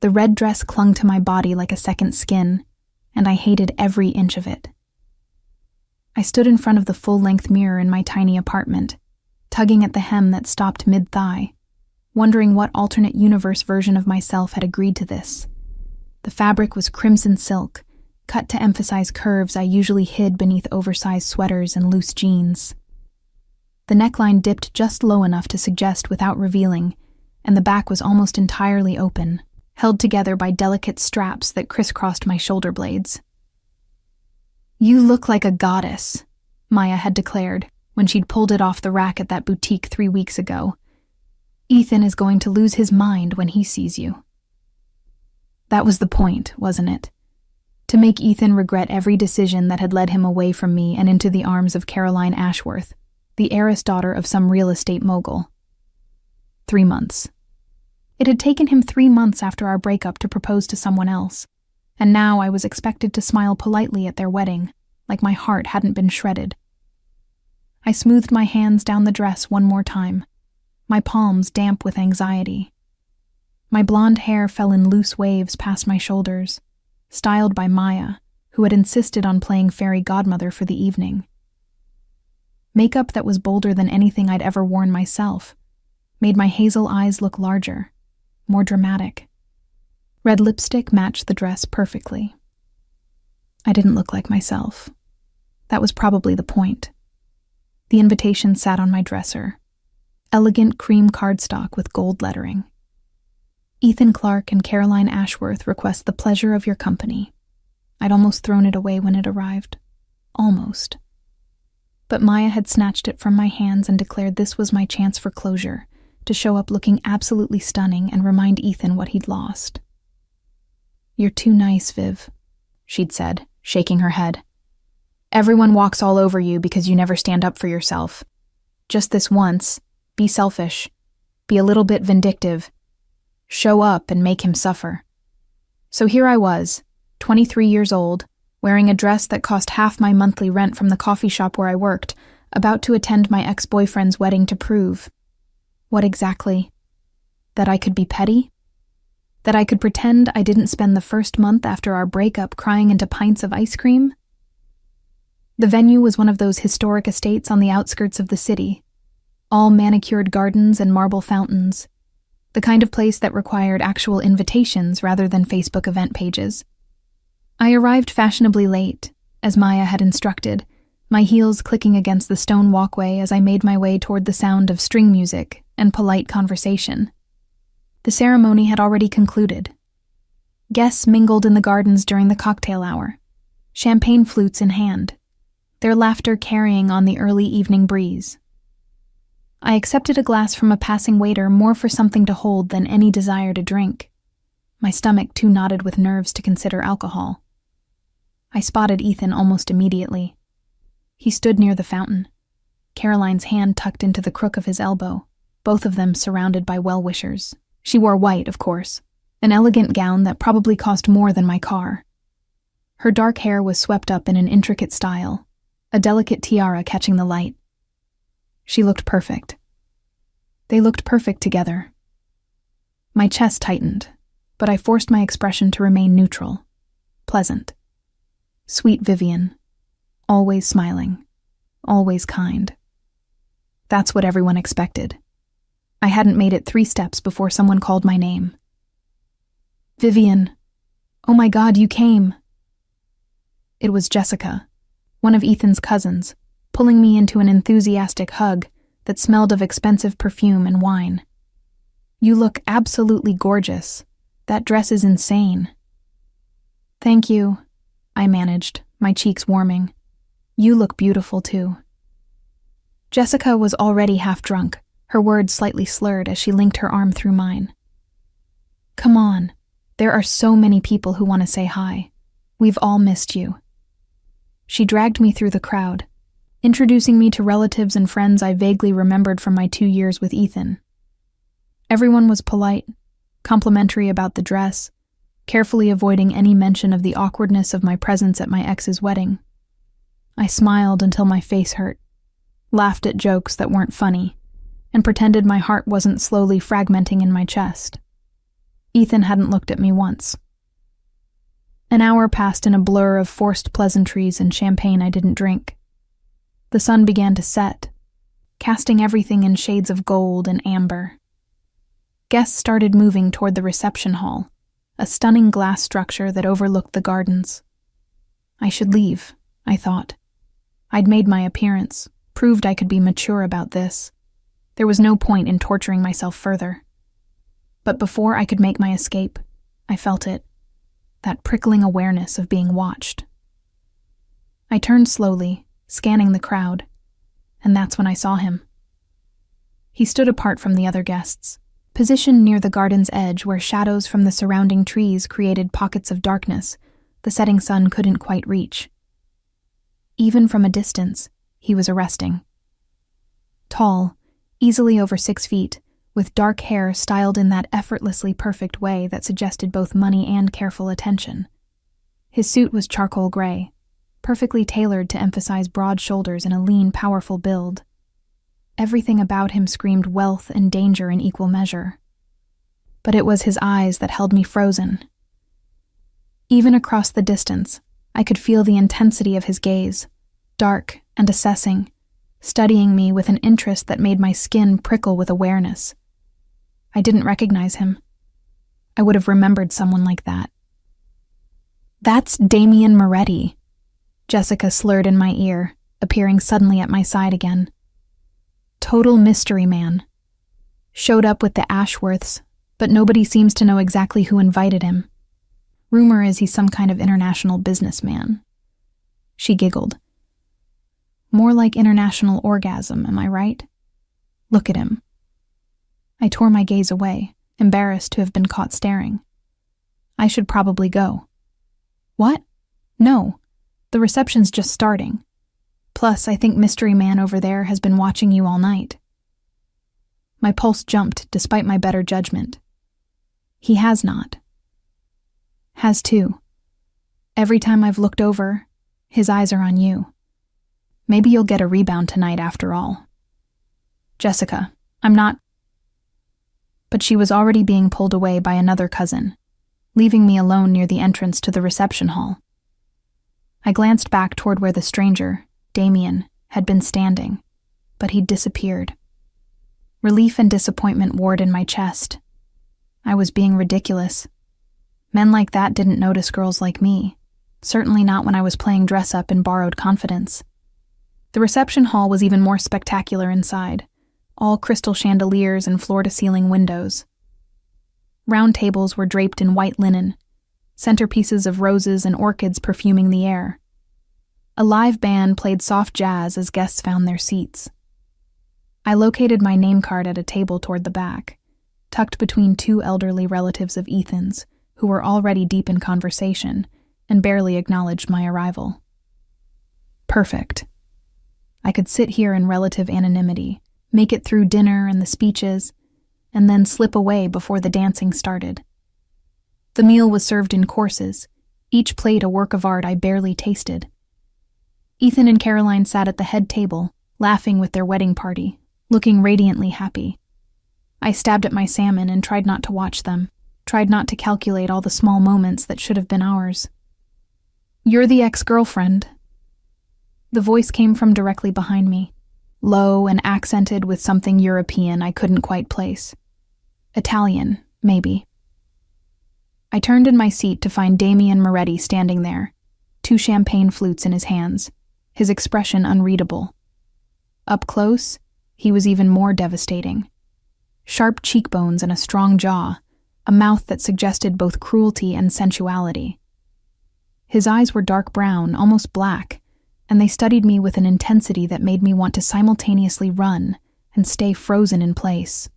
The red dress clung to my body like a second skin, and I hated every inch of it. I stood in front of the full-length mirror in my tiny apartment, tugging at the hem that stopped mid-thigh, wondering what alternate universe version of myself had agreed to this. The fabric was crimson silk, cut to emphasize curves I usually hid beneath oversized sweaters and loose jeans. The neckline dipped just low enough to suggest without revealing, and the back was almost entirely open, held together by delicate straps that crisscrossed my shoulder blades. "You look like a goddess," Maya had declared when she'd pulled it off the rack at that boutique 3 weeks ago. "Ethan is going to lose his mind when he sees you." That was the point, wasn't it? To make Ethan regret every decision that had led him away from me and into the arms of Caroline Ashworth, the heiress daughter of some real estate mogul. 3 months. It had taken him 3 months after our breakup to propose to someone else, and now I was expected to smile politely at their wedding, like my heart hadn't been shredded. I smoothed my hands down the dress one more time, my palms damp with anxiety. My blonde hair fell in loose waves past my shoulders, styled by Maya, who had insisted on playing fairy godmother for the evening. Makeup that was bolder than anything I'd ever worn myself made my hazel eyes look larger, more dramatic. Red lipstick matched the dress perfectly. I didn't look like myself. That was probably the point. The invitation sat on my dresser. Elegant cream cardstock with gold lettering. "Ethan Clark and Caroline Ashworth request the pleasure of your company." I'd almost thrown it away when it arrived. Almost. But Maya had snatched it from my hands and declared this was my chance for closure, to show up looking absolutely stunning and remind Ethan what he'd lost. "You're too nice, Viv," she'd said, shaking her head. "Everyone walks all over you because you never stand up for yourself. Just this once, be selfish, be a little bit vindictive, show up and make him suffer." So here I was, 23 years old, wearing a dress that cost half my monthly rent from the coffee shop where I worked, about to attend my ex-boyfriend's wedding to prove. What exactly? That I could be petty? That I could pretend I didn't spend the first month after our breakup crying into pints of ice cream? The venue was one of those historic estates on the outskirts of the city, all manicured gardens and marble fountains, the kind of place that required actual invitations rather than Facebook event pages. I arrived fashionably late, as Maya had instructed, my heels clicking against the stone walkway as I made my way toward the sound of string music and polite conversation. The ceremony had already concluded. Guests mingled in the gardens during the cocktail hour, champagne flutes in hand, their laughter carrying on the early evening breeze. I accepted a glass from a passing waiter more for something to hold than any desire to drink, my stomach too knotted with nerves to consider alcohol. I spotted Ethan almost immediately. He stood near the fountain, Caroline's hand tucked into the crook of his elbow, both of them surrounded by well-wishers. She wore white, of course, an elegant gown that probably cost more than my car. Her dark hair was swept up in an intricate style, a delicate tiara catching the light. She looked perfect. They looked perfect together. My chest tightened, but I forced my expression to remain neutral, pleasant. Sweet Vivian, always smiling, always kind. That's what everyone expected. I hadn't made it 3 steps before someone called my name. "Vivian, oh my God, you came." It was Jessica, one of Ethan's cousins, pulling me into an enthusiastic hug that smelled of expensive perfume and wine. "You look absolutely gorgeous. That dress is insane." "Thank you," I managed, my cheeks warming. "You look beautiful too." Jessica was already half drunk, her words slightly slurred as she linked her arm through mine. "Come on, there are so many people who want to say hi. We've all missed you." She dragged me through the crowd, introducing me to relatives and friends I vaguely remembered from my 2 years with Ethan. Everyone was polite, complimentary about the dress, carefully avoiding any mention of the awkwardness of my presence at my ex's wedding. I smiled until my face hurt, laughed at jokes that weren't funny, and pretended my heart wasn't slowly fragmenting in my chest. Ethan hadn't looked at me once. An hour passed in a blur of forced pleasantries and champagne I didn't drink. The sun began to set, casting everything in shades of gold and amber. Guests started moving toward the reception hall, a stunning glass structure that overlooked the gardens. I should leave, I thought. I'd made my appearance, proved I could be mature about this. There was no point in torturing myself further. But before I could make my escape, I felt it, that prickling awareness of being watched. I turned slowly, scanning the crowd, and that's when I saw him. He stood apart from the other guests, positioned near the garden's edge where shadows from the surrounding trees created pockets of darkness the setting sun couldn't quite reach. Even from a distance, he was arresting. Tall, easily over 6 feet, with dark hair styled in that effortlessly perfect way that suggested both money and careful attention. His suit was charcoal gray, perfectly tailored to emphasize broad shoulders and a lean, powerful build. Everything about him screamed wealth and danger in equal measure. But it was his eyes that held me frozen. Even across the distance, I could feel the intensity of his gaze, dark and assessing, studying me with an interest that made my skin prickle with awareness. I didn't recognize him. I would have remembered someone like that. "That's Damian Moretti," Jessica slurred in my ear, appearing suddenly at my side again. "Total mystery man. Showed up with the Ashworths, but nobody seems to know exactly who invited him. Rumor is he's some kind of international businessman." She giggled. "More like international orgasm, am I right? Look at him." I tore my gaze away, embarrassed to have been caught staring. I should probably go. "What? No, the reception's just starting. Plus, I think Mystery Man over there has been watching you all night." My pulse jumped despite my better judgment. "He has not." "Has too. Every time I've looked over, his eyes are on you. Maybe you'll get a rebound tonight after all." "Jessica, I'm not—" But she was already being pulled away by another cousin, leaving me alone near the entrance to the reception hall. I glanced back toward where the stranger, Damian, had been standing, but he'd disappeared. Relief and disappointment warred in my chest. I was being ridiculous. Men like that didn't notice girls like me, certainly not when I was playing dress-up in borrowed confidence. The reception hall was even more spectacular inside, all crystal chandeliers and floor-to-ceiling windows. Round tables were draped in white linen, centerpieces of roses and orchids perfuming the air. A live band played soft jazz as guests found their seats. I located my name card at a table toward the back, tucked between 2 elderly relatives of Ethan's, who were already deep in conversation and barely acknowledged my arrival. Perfect. I could sit here in relative anonymity, make it through dinner and the speeches, and then slip away before the dancing started. The meal was served in courses, each plate a work of art I barely tasted. Ethan and Caroline sat at the head table, laughing with their wedding party, looking radiantly happy. I stabbed at my salmon and tried not to watch them, tried not to calculate all the small moments that should have been ours. "You're the ex-girlfriend." The voice came from directly behind me, low and accented with something European I couldn't quite place. Italian, maybe. I turned in my seat to find Damian Moretti standing there, 2 champagne flutes in his hands, his expression unreadable. Up close, he was even more devastating. Sharp cheekbones and a strong jaw, a mouth that suggested both cruelty and sensuality. His eyes were dark brown, almost black, and they studied me with an intensity that made me want to simultaneously run and stay frozen in place.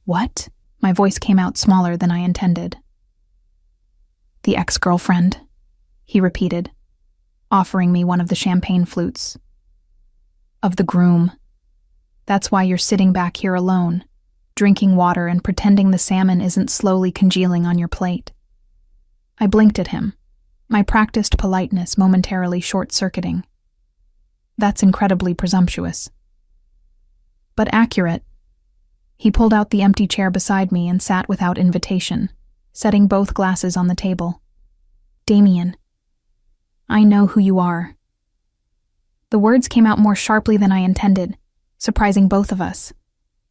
What? My voice came out smaller than I intended. "The ex-girlfriend," he repeated, offering me one of the champagne flutes. "Of the groom. That's why you're sitting back here alone, drinking water and pretending the salmon isn't slowly congealing on your plate." I blinked at him, my practiced politeness momentarily short-circuiting. That's incredibly presumptuous. But accurate. He pulled out the empty chair beside me and sat without invitation, setting both glasses on the table. Damian, I know who you are. The words came out more sharply than I intended, surprising both of us.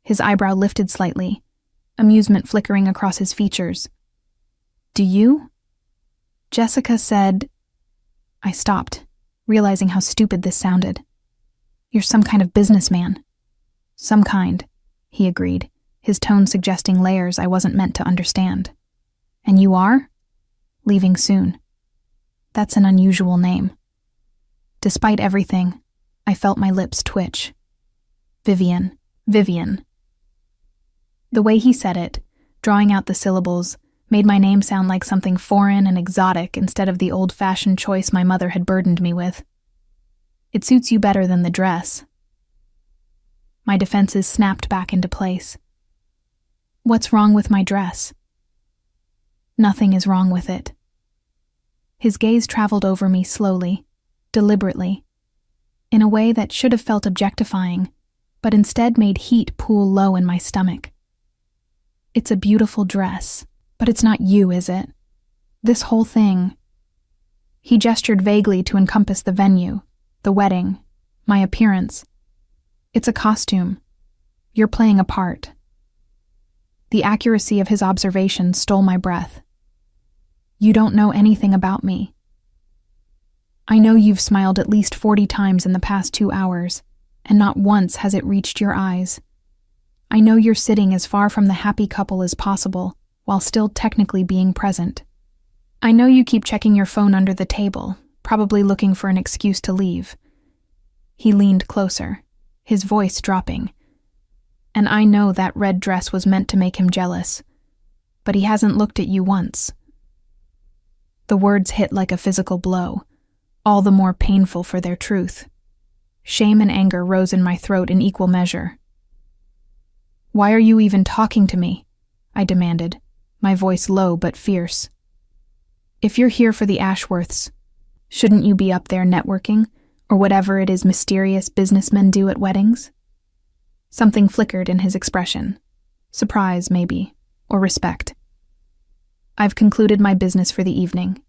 His eyebrow lifted slightly, amusement flickering across his features. Do you? Jessica said... I stopped, realizing how stupid this sounded. You're some kind of businessman. Some kind, he agreed, his tone suggesting layers I wasn't meant to understand. And you are? Leaving soon. That's an unusual name. Despite everything, I felt my lips twitch. Vivian. The way he said it, drawing out the syllables, made my name sound like something foreign and exotic instead of the old-fashioned choice my mother had burdened me with. It suits you better than the dress. My defenses snapped back into place. What's wrong with my dress? Nothing is wrong with it. His gaze traveled over me slowly, deliberately, in a way that should have felt objectifying, but instead made heat pool low in my stomach. It's a beautiful dress, but it's not you, is it? This whole thing. He gestured vaguely to encompass the venue, the wedding, my appearance. It's a costume. You're playing a part. The accuracy of his observation stole my breath. You don't know anything about me. I know you've smiled at least 40 times in the past 2 hours, and not once has it reached your eyes. I know you're sitting as far from the happy couple as possible, while still technically being present. I know you keep checking your phone under the table, probably looking for an excuse to leave. He leaned closer, his voice dropping. And I know that red dress was meant to make him jealous, but he hasn't looked at you once. The words hit like a physical blow, all the more painful for their truth. Shame and anger rose in my throat in equal measure. Why are you even talking to me? I demanded, my voice low but fierce. If you're here for the Ashworths, shouldn't you be up there networking, or whatever it is mysterious businessmen do at weddings? Something flickered in his expression. Surprise, maybe, or respect. I've concluded my business for the evening.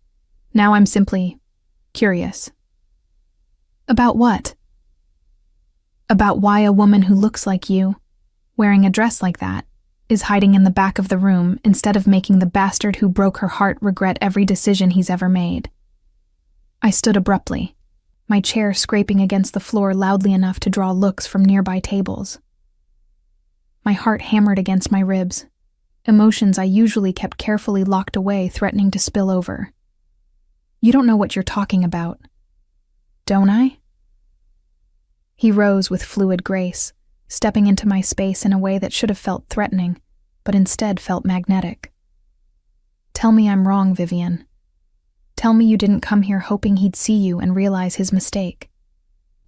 Now I'm simply curious. About what? About why a woman who looks like you, wearing a dress like that, is hiding in the back of the room instead of making the bastard who broke her heart regret every decision he's ever made. I stood abruptly, my chair scraping against the floor loudly enough to draw looks from nearby tables. My heart hammered against my ribs, emotions I usually kept carefully locked away threatening to spill over. You don't know what you're talking about. Don't I? He rose with fluid grace, stepping into my space in a way that should have felt threatening, but instead felt magnetic. Tell me I'm wrong, Vivian. Tell me you didn't come here hoping he'd see you and realize his mistake.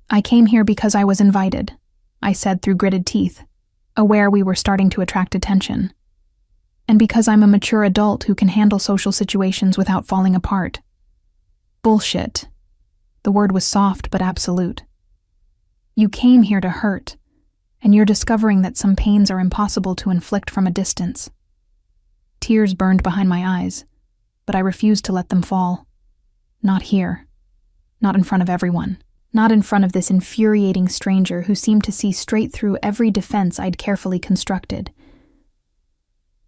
I came here because I was invited, I said through gritted teeth, aware we were starting to attract attention. And because I'm a mature adult who can handle social situations without falling apart. Bullshit. The word was soft but absolute. You came here to hurt, and you're discovering that some pains are impossible to inflict from a distance. Tears burned behind my eyes, but I refused to let them fall. Not here. Not in front of everyone. Not in front of this infuriating stranger who seemed to see straight through every defense I'd carefully constructed.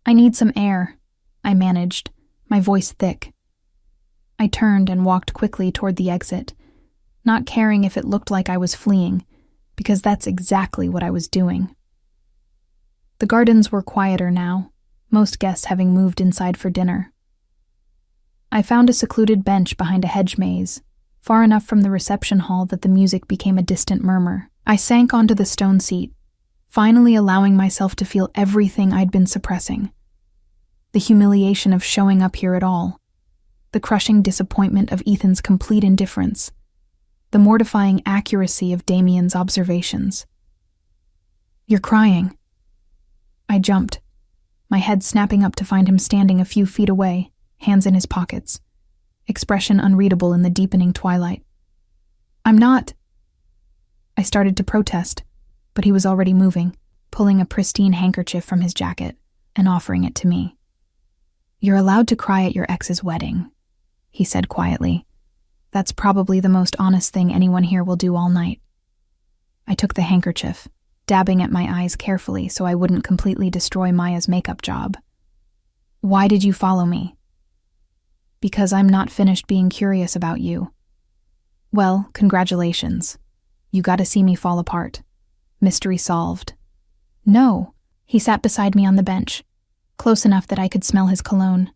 I need some air, I managed, my voice thick. I turned and walked quickly toward the exit, not caring if it looked like I was fleeing, because that's exactly what I was doing. The gardens were quieter now, most guests having moved inside for dinner. I found a secluded bench behind a hedge maze, far enough from the reception hall that the music became a distant murmur. I sank onto the stone seat, finally allowing myself to feel everything I'd been suppressing. The humiliation of showing up here at all, the crushing disappointment of Ethan's complete indifference, the mortifying accuracy of Damian's observations. You're crying. I jumped, my head snapping up to find him standing a few feet away, hands in his pockets, expression unreadable in the deepening twilight. I'm not. I started to protest, but he was already moving, pulling a pristine handkerchief from his jacket and offering it to me. "You're allowed to cry at your ex's wedding," he said quietly. "That's probably the most honest thing anyone here will do all night." I took the handkerchief, dabbing at my eyes carefully so I wouldn't completely destroy Maya's makeup job. "Why did you follow me?" "Because I'm not finished being curious about you." "Well, congratulations. You got to see me fall apart. Mystery solved." "No." He sat beside me on the bench, close enough that I could smell his cologne.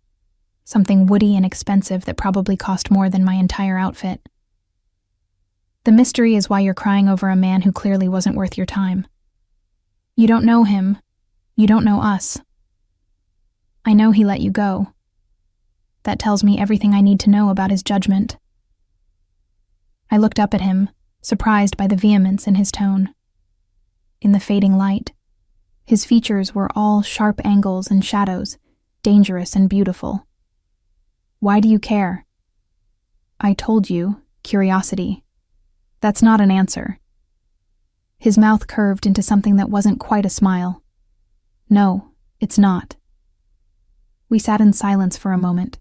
Something woody and expensive that probably cost more than my entire outfit. "The mystery is why you're crying over a man who clearly wasn't worth your time. You don't know him. You don't know us. I know he let you go. That tells me everything I need to know about his judgment." I looked up at him, surprised by the vehemence in his tone. In the fading light, his features were all sharp angles and shadows, dangerous and beautiful. "Why do you care?" "I told you, curiosity. That's not an answer." His mouth curved into something that wasn't quite a smile. "No, it's not." We sat in silence for a moment,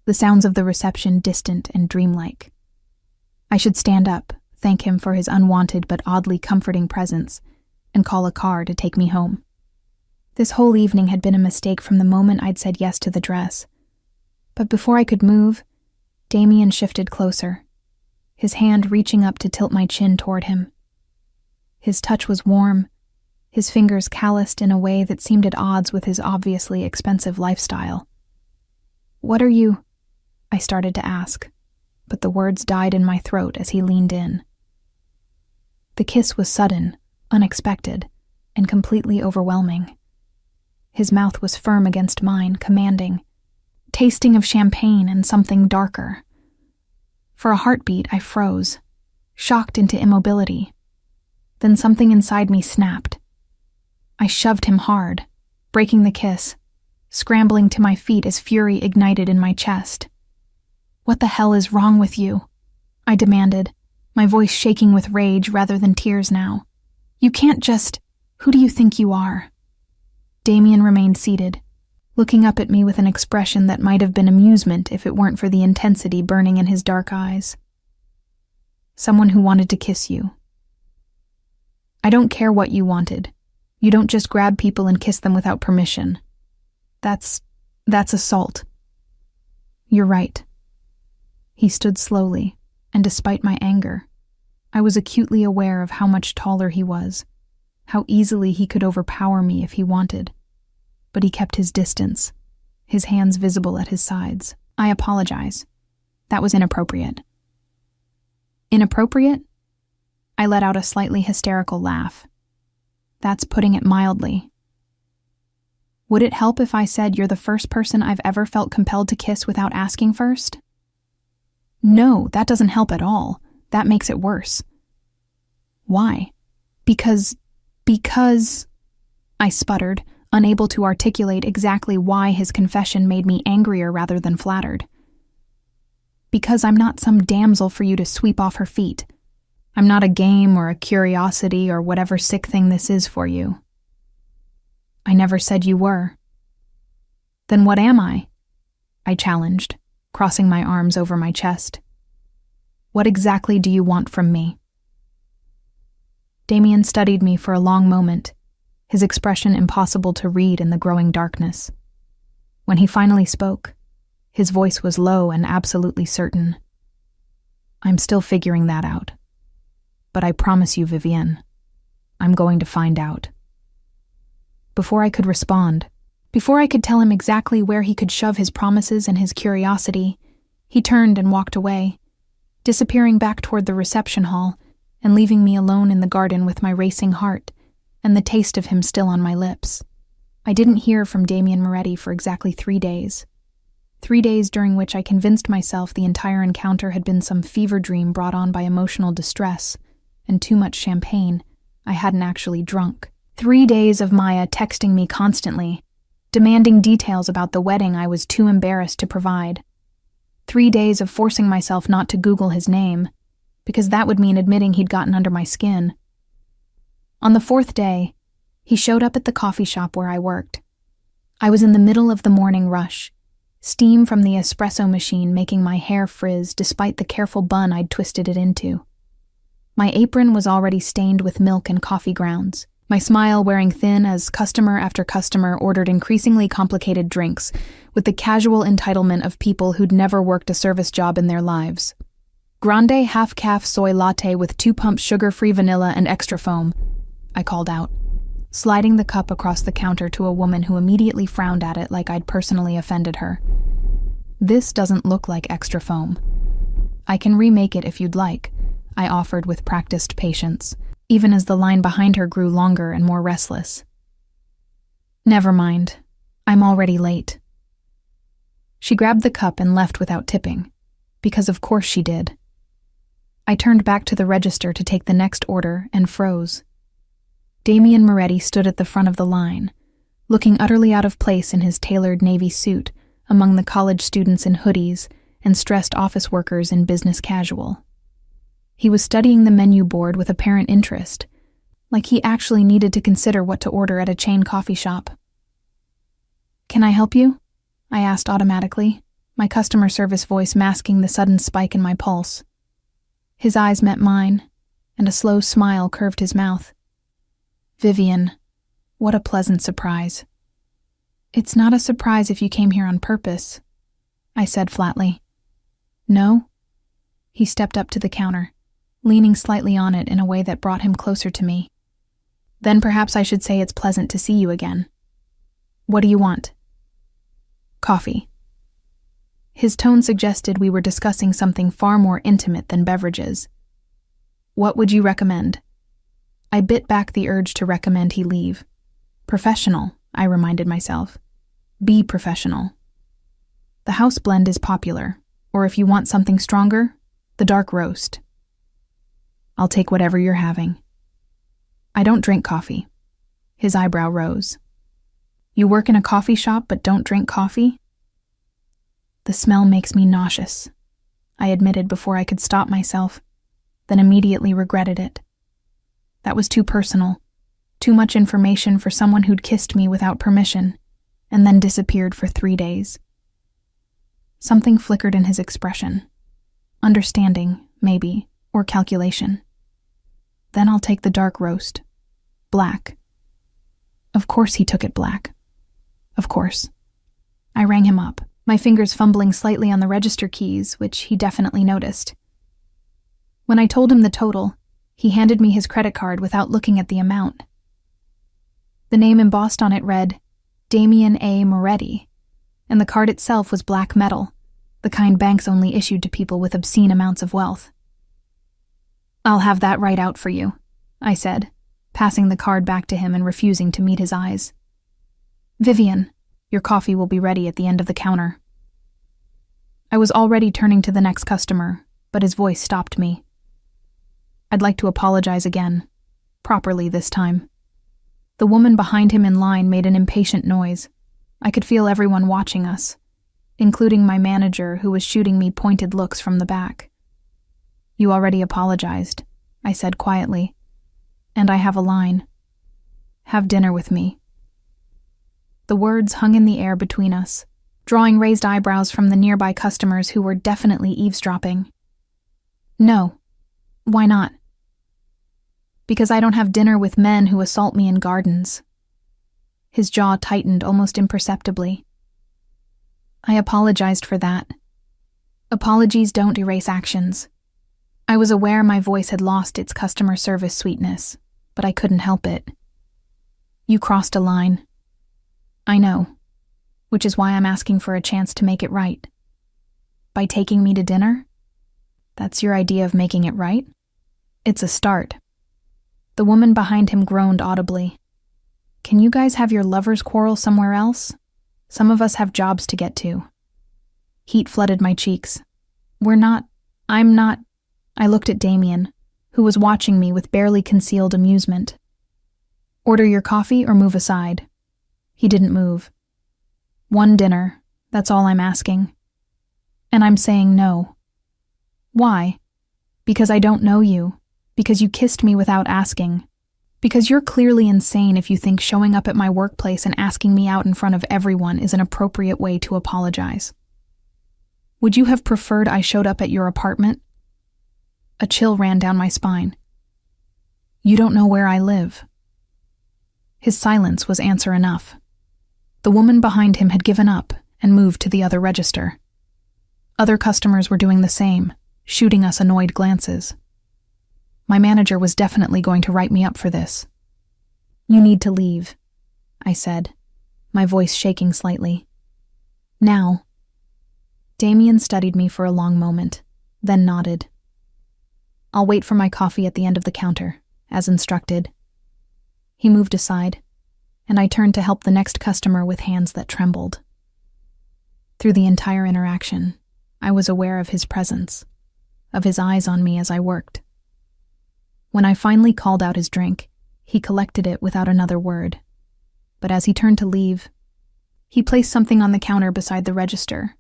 the sounds of the reception distant and dreamlike. I should stand up, thank him for his unwanted but oddly comforting presence, and call a car to take me home. This whole evening had been a mistake from the moment I'd said yes to the dress. But before I could move, Damian shifted closer, his hand reaching up to tilt my chin toward him. His touch was warm, his fingers calloused in a way that seemed at odds with his obviously expensive lifestyle. "What are you?" I started to ask, but the words died in my throat as he leaned in. The kiss was sudden, unexpected, and completely overwhelming. His mouth was firm against mine, commanding, tasting of champagne and something darker. For a heartbeat, I froze, shocked into immobility. Then something inside me snapped. I shoved him hard, breaking the kiss, scrambling to my feet as fury ignited in my chest. "What the hell is wrong with you?" I demanded, my voice shaking with rage rather than tears now. "You can't just... Who do you think you are?" Damian remained seated, looking up at me with an expression that might have been amusement if it weren't for the intensity burning in his dark eyes. "Someone who wanted to kiss you." "I don't care what you wanted. You don't just grab people and kiss them without permission. That's assault." "You're right." He stood slowly, and despite my anger, I was acutely aware of how much taller he was, how easily he could overpower me if he wanted. But he kept his distance, his hands visible at his sides. "I apologize. That was inappropriate." "Inappropriate?" I let out a slightly hysterical laugh. "That's putting it mildly." "Would it help if I said you're the first person I've ever felt compelled to kiss without asking first?" "No, that doesn't help at all. That makes it worse." "Why?" Because, I sputtered, unable to articulate exactly why his confession made me angrier rather than flattered. "Because I'm not some damsel for you to sweep off her feet. I'm not a game or a curiosity or whatever sick thing this is for you." "I never said you were." "Then what am I?" I challenged, crossing my arms over my chest. "What exactly do you want from me?" Damian studied me for a long moment, his expression impossible to read in the growing darkness. When he finally spoke, his voice was low and absolutely certain. "I'm still figuring that out. But I promise you, Vivienne, I'm going to find out." Before I could respond, before I could tell him exactly where he could shove his promises and his curiosity, he turned and walked away, disappearing back toward the reception hall and leaving me alone in the garden with my racing heart and the taste of him still on my lips. I didn't hear from Damian Moretti for exactly 3 days. 3 days during which I convinced myself the entire encounter had been some fever dream brought on by emotional distress and too much champagne I hadn't actually drunk. 3 days of Maya texting me constantly, demanding details about the wedding I was too embarrassed to provide. 3 days of forcing myself not to Google his name, because that would mean admitting he'd gotten under my skin. On the 4th day, He showed up at the coffee shop where I worked. I was in the middle of the morning rush, steam from the espresso machine making my hair frizz despite the careful bun I'd twisted it into. My apron was already stained with milk and coffee grounds, my smile wearing thin as customer after customer ordered increasingly complicated drinks with the casual entitlement of people who'd never worked a service job in their lives. Grande half-calf soy latte with 2 pumps sugar-free vanilla and extra foam, I called out, sliding the cup across the counter to a woman who immediately frowned at it like I'd personally offended her. This doesn't look like extra foam. I can remake it if you'd like, I offered with practiced patience, even as the line behind her grew longer and more restless. Never mind. I'm already late. She grabbed the cup and left without tipping, because of course she did. I turned back to the register to take the next order and froze. Damian Moretti stood at the front of the line, looking utterly out of place in his tailored navy suit among the college students in hoodies and stressed office workers in business casual. He was studying the menu board with apparent interest, like he actually needed to consider what to order at a chain coffee shop. "Can I help you?" I asked automatically, my customer service voice masking the sudden spike in my pulse. His eyes met mine, and a slow smile curved his mouth. "Vivian, what a pleasant surprise." "It's not a surprise if you came here on purpose," I said flatly. "No?" He stepped up to the counter, leaning slightly on it in a way that brought him closer to me. "Then perhaps I should say it's pleasant to see you again. What do you want?" "Coffee." His tone suggested we were discussing something far more intimate than beverages. "What would you recommend?" I bit back the urge to recommend he leave. "Professional," I reminded myself. "Be professional. The house blend is popular, or if you want something stronger, the dark roast." "I'll take whatever you're having." "I don't drink coffee." His eyebrow rose. "You work in a coffee shop but don't drink coffee?" "The smell makes me nauseous," I admitted before I could stop myself, then immediately regretted it. That was too personal, too much information for someone who'd kissed me without permission, and then disappeared for 3 days. Something flickered in his expression. Understanding, maybe, or calculation. "Then I'll take the dark roast. Black." Of course he took it black. Of course. I rang him up, my fingers fumbling slightly on the register keys, which he definitely noticed. When I told him the total, he handed me his credit card without looking at the amount. The name embossed on it read, Damian A. Moretti, and the card itself was black metal, the kind banks only issued to people with obscene amounts of wealth. "I'll have that right out for you," I said, passing the card back to him and refusing to meet his eyes. "Vivian, your coffee will be ready at the end of the counter." I was already turning to the next customer, but his voice stopped me. "I'd like to apologize again, properly this time." The woman behind him in line made an impatient noise. I could feel everyone watching us, including my manager who was shooting me pointed looks from the back. "You already apologized," I said quietly. "And I have a line. Have dinner with me." The words hung in the air between us, drawing raised eyebrows from the nearby customers who were definitely eavesdropping. "No. Why not?" "Because I don't have dinner with men who assault me in gardens." His jaw tightened almost imperceptibly. I apologized for that. Apologies don't erase actions. I was aware my voice had lost its customer service sweetness, but I couldn't help it. "You crossed a line." "I know, which is why I'm asking for a chance to make it right." "By taking me to dinner?" "That's your idea of making it right?" "It's a start." The woman behind him groaned audibly. "Can you guys have your lovers' quarrel somewhere else? Some of us have jobs to get to." Heat flooded my cheeks. I'm not. I looked at Damian, who was watching me with barely concealed amusement. "Order your coffee or move aside." He didn't move. "One dinner, that's all I'm asking." And I'm saying no. "Why?" "Because I don't know you. Because you kissed me without asking." Because you're clearly insane if you think showing up at my workplace and asking me out in front of everyone is an appropriate way to apologize. Would you have preferred I showed up at your apartment? A chill ran down my spine. You don't know where I live. His silence was answer enough. The woman behind him had given up and moved to the other register. Other customers were doing the same, shooting us annoyed glances. My manager was definitely going to write me up for this. You need to leave, I said, my voice shaking slightly. Now. Damian studied me for a long moment, then nodded. I'll wait for my coffee at the end of the counter, as instructed. He moved aside, and I turned to help the next customer with hands that trembled. Through the entire interaction, I was aware of his presence, of his eyes on me as I worked. When I finally called out his drink, he collected it without another word. But as he turned to leave, he placed something on the counter beside the register.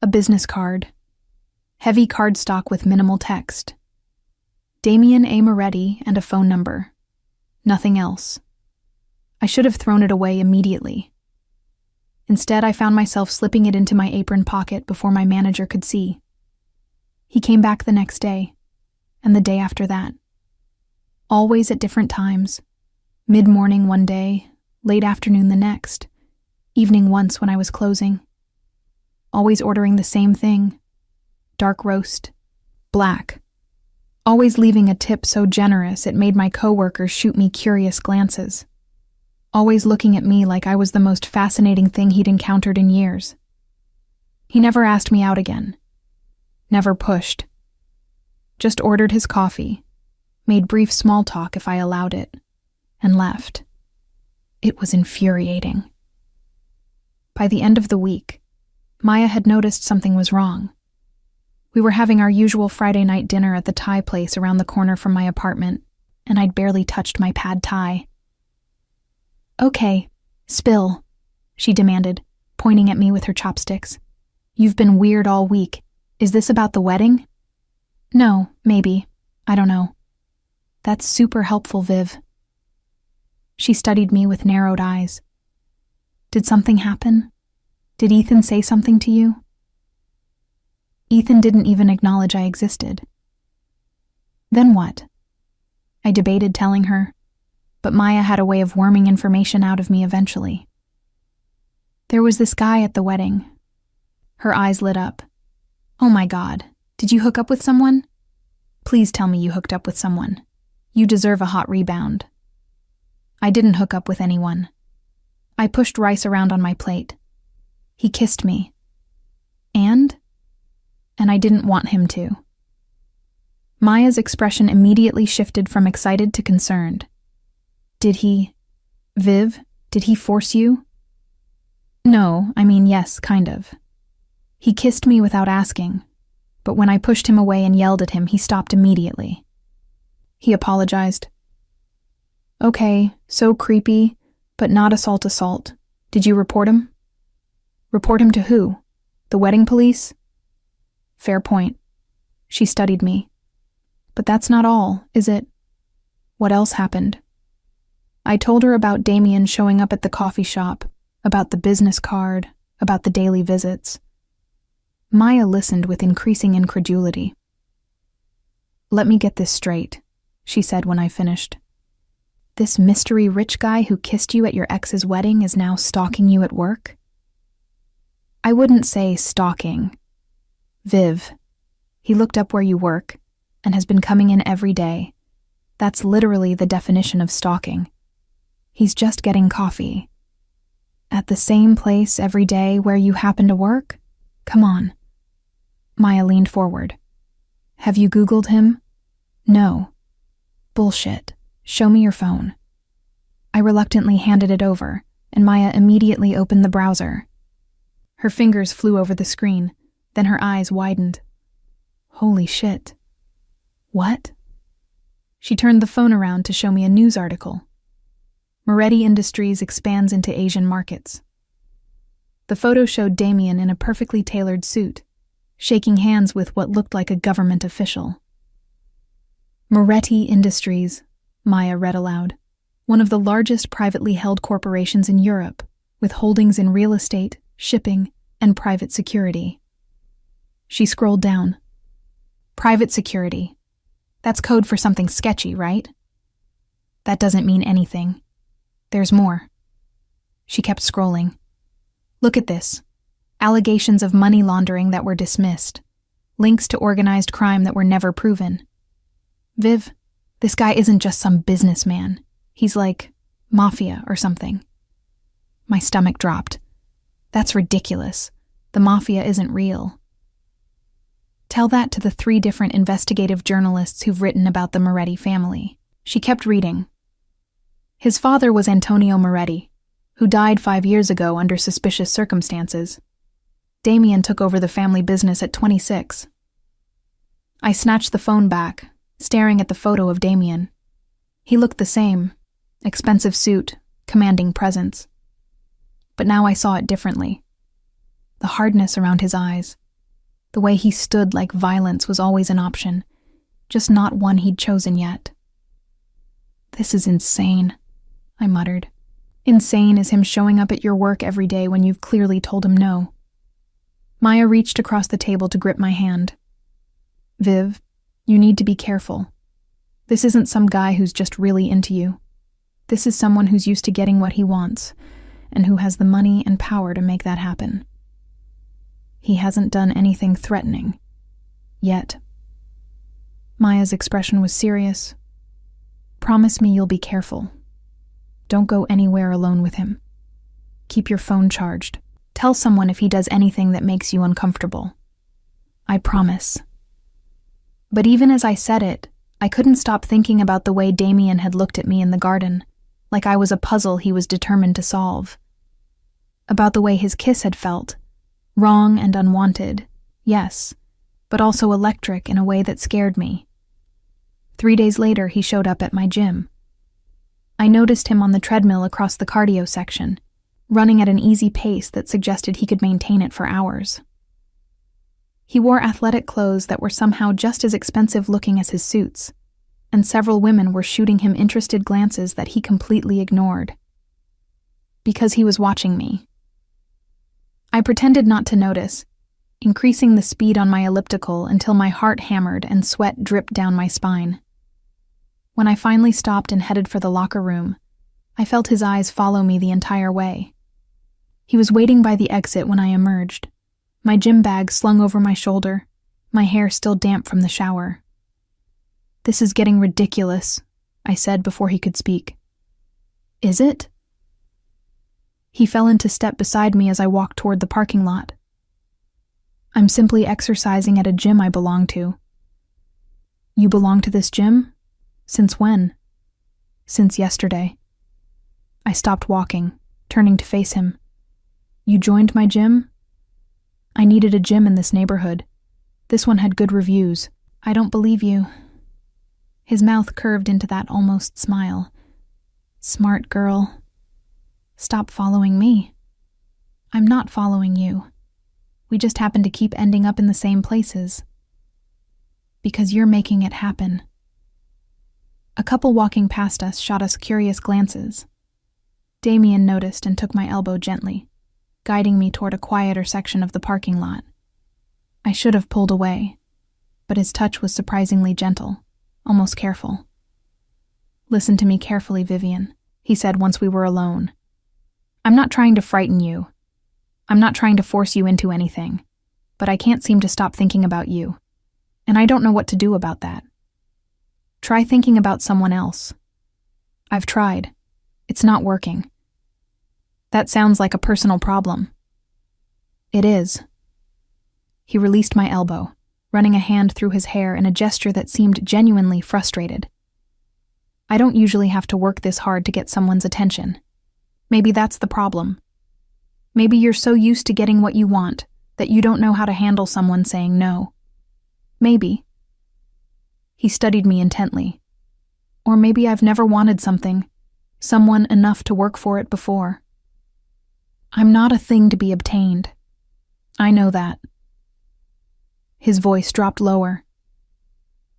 A business card. Heavy cardstock with minimal text. Damian A. Moretti and a phone number. Nothing else. I should have thrown it away immediately. Instead, I found myself slipping it into my apron pocket before my manager could see. He came back the next day, and the day after that. Always at different times. Mid-morning one day, late afternoon the next, evening once when I was closing. Always ordering the same thing. Dark roast. Black. Always leaving a tip so generous it made my coworkers shoot me curious glances. Always looking at me like I was the most fascinating thing he'd encountered in years. He never asked me out again. Never pushed. Just ordered his coffee, made brief small talk if I allowed it, and left. It was infuriating. By the end of the week, Maya had noticed something was wrong. We were having our usual Friday night dinner at the Thai place around the corner from my apartment, and I'd barely touched my pad Thai. Okay, spill, she demanded, pointing at me with her chopsticks. You've been weird all week. Is this about the wedding? No, maybe. I don't know. That's super helpful, Viv. She studied me with narrowed eyes. Did something happen? Did Ethan say something to you? Ethan didn't even acknowledge I existed. Then what? I debated telling her, but Maya had a way of worming information out of me eventually. There was this guy at the wedding. Her eyes lit up. Oh my God, did you hook up with someone? Please tell me you hooked up with someone. You deserve a hot rebound. I didn't hook up with anyone. I pushed rice around on my plate. He kissed me. And I didn't want him to. Maya's expression immediately shifted from excited to concerned. Did he... Viv, did he force you? No, I mean yes, kind of. He kissed me without asking, but when I pushed him away and yelled at him, he stopped immediately. He apologized. Okay, so creepy, but not assault. Did you report him? Report him to who? The wedding police? Fair point. She studied me. But that's not all, is it? What else happened? I told her about Damian showing up at the coffee shop, about the business card, about the daily visits. Maya listened with increasing incredulity. Let me get this straight, she said when I finished. This mystery rich guy who kissed you at your ex's wedding is now stalking you at work? I wouldn't say stalking. Viv, he looked up where you work and has been coming in every day. That's literally the definition of stalking. He's just getting coffee. At the same place every day where you happen to work? Come on. Maya leaned forward. Have you Googled him? No. Bullshit. Show me your phone. I reluctantly handed it over, and Maya immediately opened the browser. Her fingers flew over the screen, then her eyes widened. Holy shit. What? She turned the phone around to show me a news article. Moretti Industries expands into Asian markets. The photo showed Damian in a perfectly tailored suit, shaking hands with what looked like a government official. Moretti Industries. Maya read aloud. One of the largest privately held corporations in Europe, with holdings in real estate, shipping, and private security. She scrolled down. Private security. That's code for something sketchy, right? That doesn't mean anything. There's more. She kept scrolling. Look at this. Allegations of money laundering that were dismissed. Links to organized crime that were never proven. Viv, this guy isn't just some businessman. He's like mafia or something. My stomach dropped. That's ridiculous. The mafia isn't real. Tell that to the 3 different investigative journalists who've written about the Moretti family. She kept reading. His father was Antonio Moretti, who died 5 years ago under suspicious circumstances. Damian took over the family business at 26. I snatched the phone back, staring at the photo of Damian. He looked the same, expensive suit, commanding presence. But now I saw it differently. The hardness around his eyes, the way he stood like violence was always an option, just not one he'd chosen yet. This is insane, I muttered. Insane is him showing up at your work every day when you've clearly told him no. Maya reached across the table to grip my hand. Viv, you need to be careful. This isn't some guy who's just really into you. This is someone who's used to getting what he wants, and who has the money and power to make that happen. He hasn't done anything threatening. Yet. Maya's expression was serious. Promise me you'll be careful. Don't go anywhere alone with him. Keep your phone charged. Tell someone if he does anything that makes you uncomfortable. I promise. But even as I said it, I couldn't stop thinking about the way Damian had looked at me in the garden, like I was a puzzle he was determined to solve. About the way his kiss had felt. Wrong and unwanted, yes, but also electric in a way that scared me. 3 days later, he showed up at my gym. I noticed him on the treadmill across the cardio section, running at an easy pace that suggested he could maintain it for hours. He wore athletic clothes that were somehow just as expensive looking as his suits, and several women were shooting him interested glances that he completely ignored. Because he was watching me. I pretended not to notice, increasing the speed on my elliptical until my heart hammered and sweat dripped down my spine. When I finally stopped and headed for the locker room, I felt his eyes follow me the entire way. He was waiting by the exit when I emerged, my gym bag slung over my shoulder, my hair still damp from the shower. This is getting ridiculous, I said before he could speak. Is it? He fell into step beside me as I walked toward the parking lot. I'm simply exercising at a gym I belong to. You belong to this gym? Since when? Since yesterday. I stopped walking, turning to face him. You joined my gym? I needed a gym in this neighborhood. This one had good reviews. I don't believe you. His mouth curved into that almost smile. Smart girl. Stop following me. I'm not following you. We just happen to keep ending up in the same places. Because you're making it happen. A couple walking past us shot us curious glances. Damian noticed and took my elbow gently, guiding me toward a quieter section of the parking lot. I should have pulled away, but his touch was surprisingly gentle, almost careful. Listen to me carefully, Vivian, he said once we were alone. I'm not trying to frighten you. I'm not trying to force you into anything, but I can't seem to stop thinking about you, and I don't know what to do about that. Try thinking about someone else. I've tried. It's not working. That sounds like a personal problem. It is. He released my elbow, running a hand through his hair in a gesture that seemed genuinely frustrated. I don't usually have to work this hard to get someone's attention. Maybe that's the problem. Maybe you're so used to getting what you want that you don't know how to handle someone saying no. Maybe. He studied me intently. Or maybe I've never wanted something, someone enough to work for it before. I'm not a thing to be obtained. I know that. His voice dropped lower.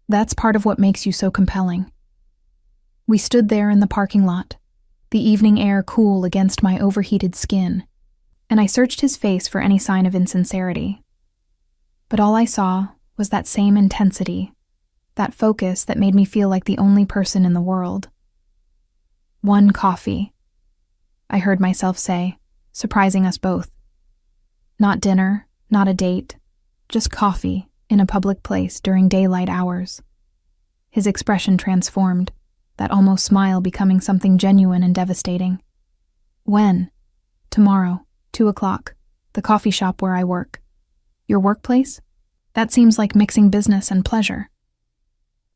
That's part of what makes you so compelling. We stood there in the parking lot, the evening air cool against my overheated skin, and I searched his face for any sign of insincerity. But all I saw was that same intensity, that focus that made me feel like the only person in the world. "One coffee," I heard myself say, surprising us both. Not dinner, not a date, just coffee in a public place during daylight hours. His expression transformed, that almost smile becoming something genuine and devastating. "When?" "Tomorrow, 2:00, the coffee shop where I work." "Your workplace? That seems like mixing business and pleasure."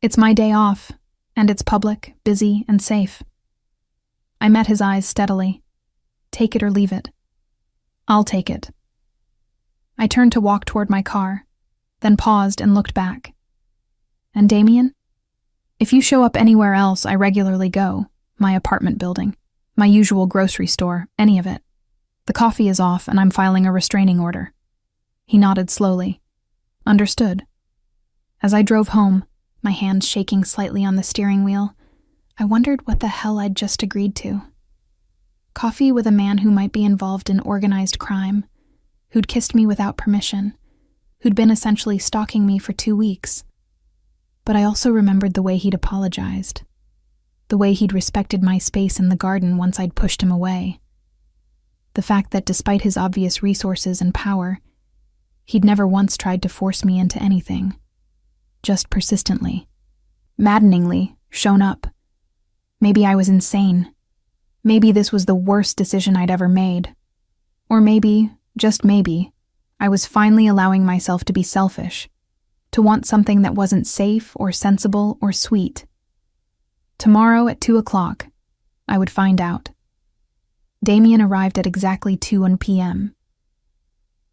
"It's my day off, and it's public, busy, and safe." I met his eyes steadily. "Take it or leave it." "I'll take it." I turned to walk toward my car, then paused and looked back. "And Damian? If you show up anywhere else I regularly go, my apartment building, my usual grocery store, any of it, the coffee is off and I'm filing a restraining order." He nodded slowly. "Understood." As I drove home, my hands shaking slightly on the steering wheel, I wondered what the hell I'd just agreed to. Coffee with a man who might be involved in organized crime, who'd kissed me without permission, who'd been essentially stalking me for 2 weeks. But I also remembered the way he'd apologized, the way he'd respected my space in the garden once I'd pushed him away. The fact that despite his obvious resources and power, he'd never once tried to force me into anything, just persistently, maddeningly, shown up. Maybe I was insane. Maybe this was the worst decision I'd ever made. Or maybe, just maybe, I was finally allowing myself to be selfish, to want something that wasn't safe or sensible or sweet. Tomorrow at 2:00, I would find out. Damian arrived at exactly 2 p.m.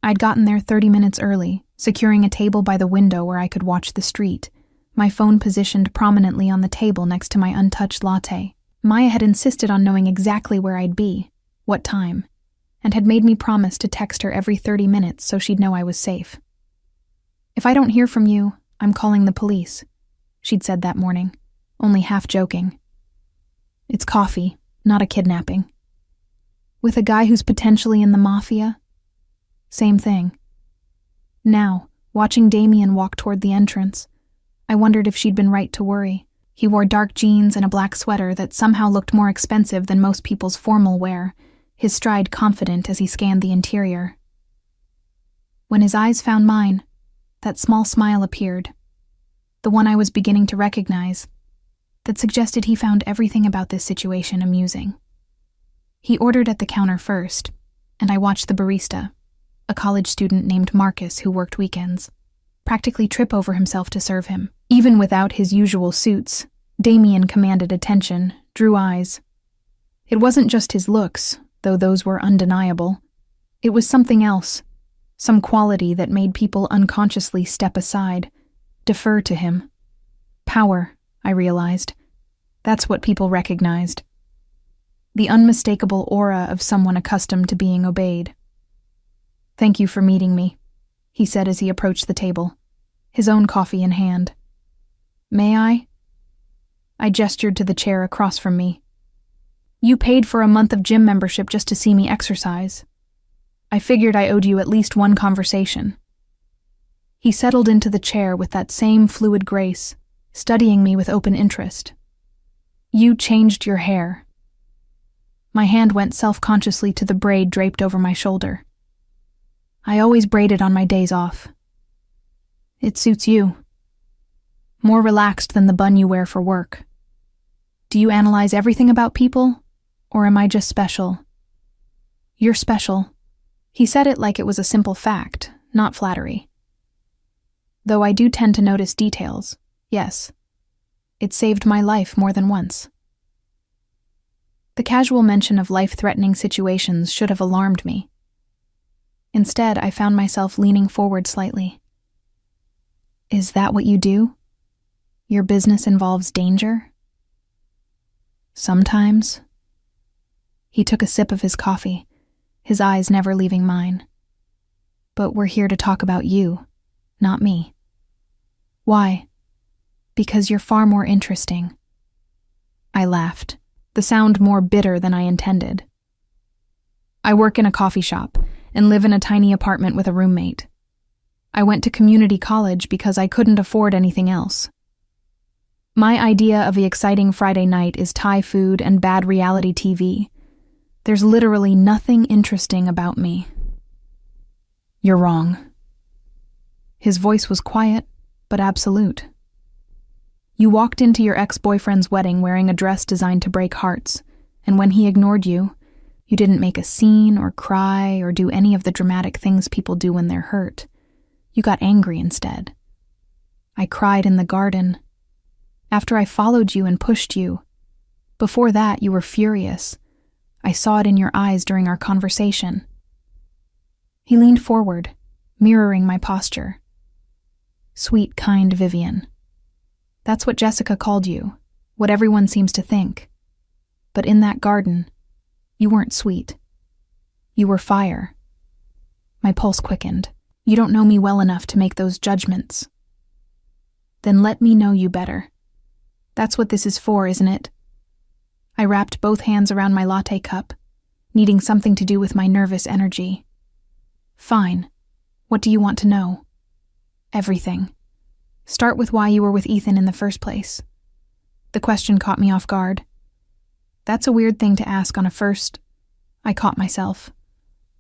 I'd gotten there 30 minutes early, securing a table by the window where I could watch the street, my phone positioned prominently on the table next to my untouched latte. Maya had insisted on knowing exactly where I'd be, what time, and had made me promise to text her every 30 minutes so she'd know I was safe. "If I don't hear from you, I'm calling the police," she'd said that morning, only half joking. "It's coffee, not a kidnapping." With a guy who's potentially in the Mafia? Same thing. Now, watching Damian walk toward the entrance, I wondered if she'd been right to worry. He wore dark jeans and a black sweater that somehow looked more expensive than most people's formal wear, his stride confident as he scanned the interior. When his eyes found mine, that small smile appeared, the one I was beginning to recognize, that suggested he found everything about this situation amusing. He ordered at the counter first, and I watched the barista, a college student named Marcus who worked weekends, practically trip over himself to serve him. Even without his usual suits, Damian commanded attention, drew eyes. It wasn't just his looks, though those were undeniable. It was something else, some quality that made people unconsciously step aside, defer to him. Power, I realized. That's what people recognized. The unmistakable aura of someone accustomed to being obeyed. "Thank you for meeting me," he said as he approached the table, his own coffee in hand. "May I?" I gestured to the chair across from me. "You paid for a month of gym membership just to see me exercise. I figured I owed you at least one conversation." He settled into the chair with that same fluid grace, studying me with open interest. "You changed your hair." My hand went self-consciously to the braid draped over my shoulder. "I always braided on my days off." "It suits you. More relaxed than the bun you wear for work. Do you analyze everything about people, or am I just special?" "You're special." He said it like it was a simple fact, not flattery. Though I do tend to notice details, yes. It saved my life more than once. The casual mention of life-threatening situations should have alarmed me. Instead, I found myself leaning forward slightly. "Is that what you do? Your business involves danger?" "Sometimes." He took a sip of his coffee, his eyes never leaving mine. "But we're here to talk about you, not me." "Why?" "Because you're far more interesting." I laughed, the sound more bitter than I intended. I work in a coffee shop and live in a tiny apartment with a roommate. I went to community college because I couldn't afford anything else. My idea of the exciting Friday night is Thai food and bad reality TV. There's literally nothing interesting about me. You're wrong. His voice was quiet, but absolute. You walked into your ex-boyfriend's wedding wearing a dress designed to break hearts, and when he ignored you, you didn't make a scene or cry or do any of the dramatic things people do when they're hurt. You got angry instead. I cried in the garden. After I followed you and pushed you. Before that, you were furious. I saw it in your eyes during our conversation. He leaned forward, mirroring my posture. Sweet, kind Vivian. That's what Jessica called you, what everyone seems to think. But in that garden, you weren't sweet. You were fire. My pulse quickened. You don't know me well enough to make those judgments. Then let me know you better. That's what this is for, isn't it? I wrapped both hands around my latte cup, needing something to do with my nervous energy. Fine. What do you want to know? Everything. Start with why you were with Ethan in the first place. The question caught me off guard. That's a weird thing to ask on a first... I caught myself.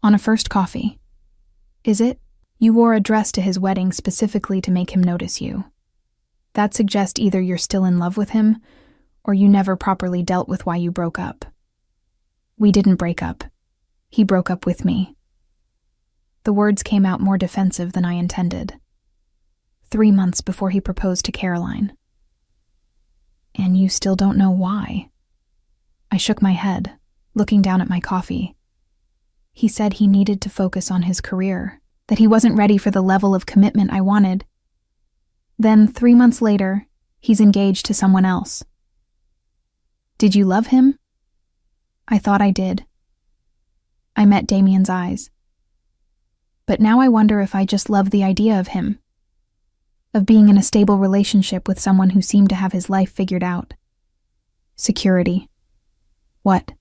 On a first coffee. Is it? You wore a dress to his wedding specifically to make him notice you. That suggests either you're still in love with him, or you never properly dealt with why you broke up. We didn't break up. He broke up with me. The words came out more defensive than I intended. 3 months before he proposed to Caroline. And you still don't know why? I shook my head, looking down at my coffee. He said he needed to focus on his career, that he wasn't ready for the level of commitment I wanted. Then, 3 months later, he's engaged to someone else. Did you love him? I thought I did. I met Damian's eyes. But now I wonder if I just love the idea of him, of being in a stable relationship with someone who seemed to have his life figured out. Security. What?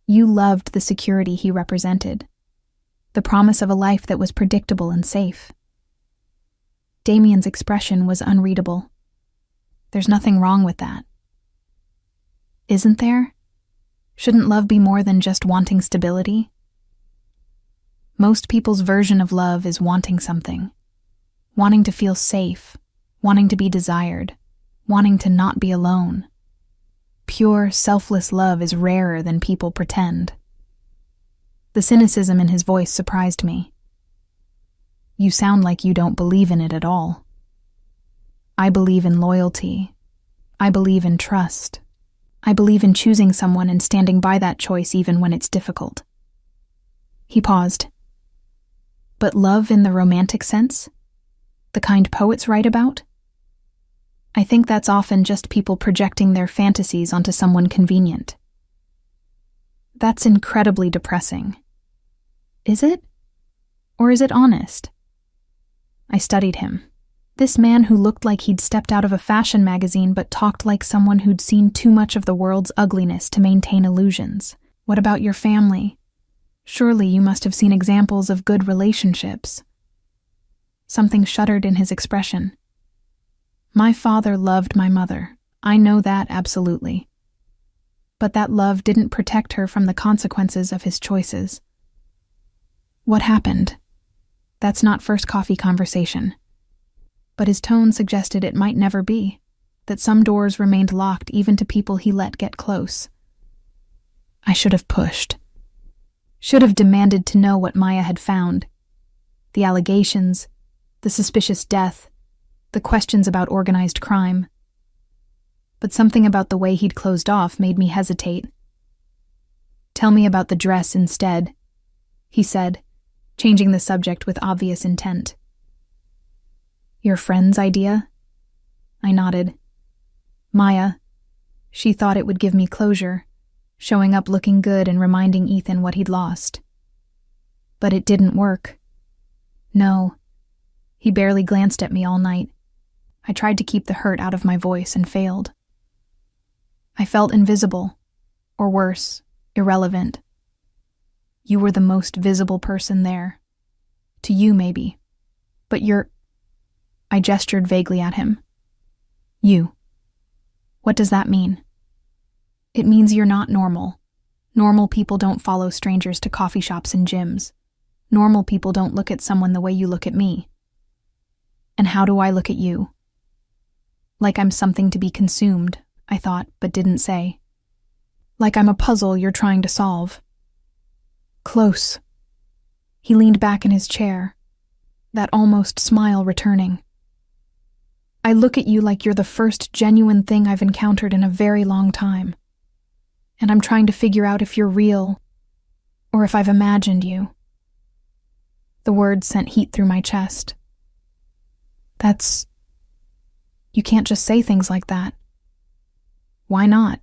You loved the security he represented, the promise of a life that was predictable and safe. Damian's expression was unreadable. There's nothing wrong with that. Isn't there? Shouldn't love be more than just wanting stability? Most people's version of love is wanting something. Wanting to feel safe, wanting to be desired, wanting to not be alone. Pure, selfless love is rarer than people pretend. The cynicism in his voice surprised me. You sound like you don't believe in it at all. I believe in loyalty. I believe in trust. I believe in choosing someone and standing by that choice even when it's difficult. He paused. But love in the romantic sense? The kind poets write about? I think that's often just people projecting their fantasies onto someone convenient. That's incredibly depressing. Is it? Or is it honest? I studied him. This man who looked like he'd stepped out of a fashion magazine but talked like someone who'd seen too much of the world's ugliness to maintain illusions. What about your family? Surely you must have seen examples of good relationships. Something shuddered in his expression. My father loved my mother. I know that absolutely. But that love didn't protect her from the consequences of his choices. What happened? That's not first coffee conversation. But his tone suggested it might never be, that some doors remained locked even to people he let get close. I should have pushed. Should have demanded to know what Maya had found. The allegations, the suspicious death, the questions about organized crime. But something about the way he'd closed off made me hesitate. Tell me about the dress instead, he said, changing the subject with obvious intent. Your friend's idea? I nodded. Maya. She thought it would give me closure, showing up looking good and reminding Ethan what he'd lost. But it didn't work. No. He barely glanced at me all night. I tried to keep the hurt out of my voice and failed. I felt invisible, or worse, irrelevant. You were the most visible person there. To you, maybe. But I gestured vaguely at him. You. What does that mean? It means you're not normal. Normal people don't follow strangers to coffee shops and gyms. Normal people don't look at someone the way you look at me. And how do I look at you? Like I'm something to be consumed, I thought, but didn't say. Like I'm a puzzle you're trying to solve. Close. He leaned back in his chair, that almost smile returning. I look at you like you're the first genuine thing I've encountered in a very long time. And I'm trying to figure out if you're real, or if I've imagined you. The words sent heat through my chest. You can't just say things like that. Why not?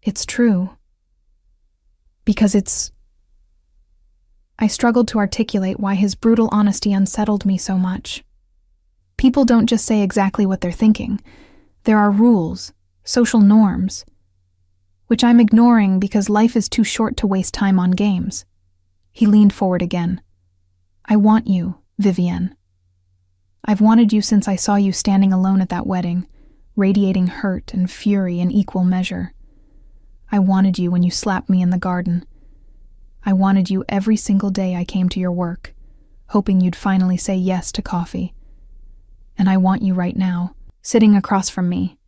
It's true. Because I struggled to articulate why his brutal honesty unsettled me so much. People don't just say exactly what they're thinking. There are rules, social norms, which I'm ignoring because life is too short to waste time on games. He leaned forward again. I want you, Vivienne. I've wanted you since I saw you standing alone at that wedding, radiating hurt and fury in equal measure. I wanted you when you slapped me in the garden. I wanted you every single day I came to your work, hoping you'd finally say yes to coffee. And I want you right now, sitting across from me,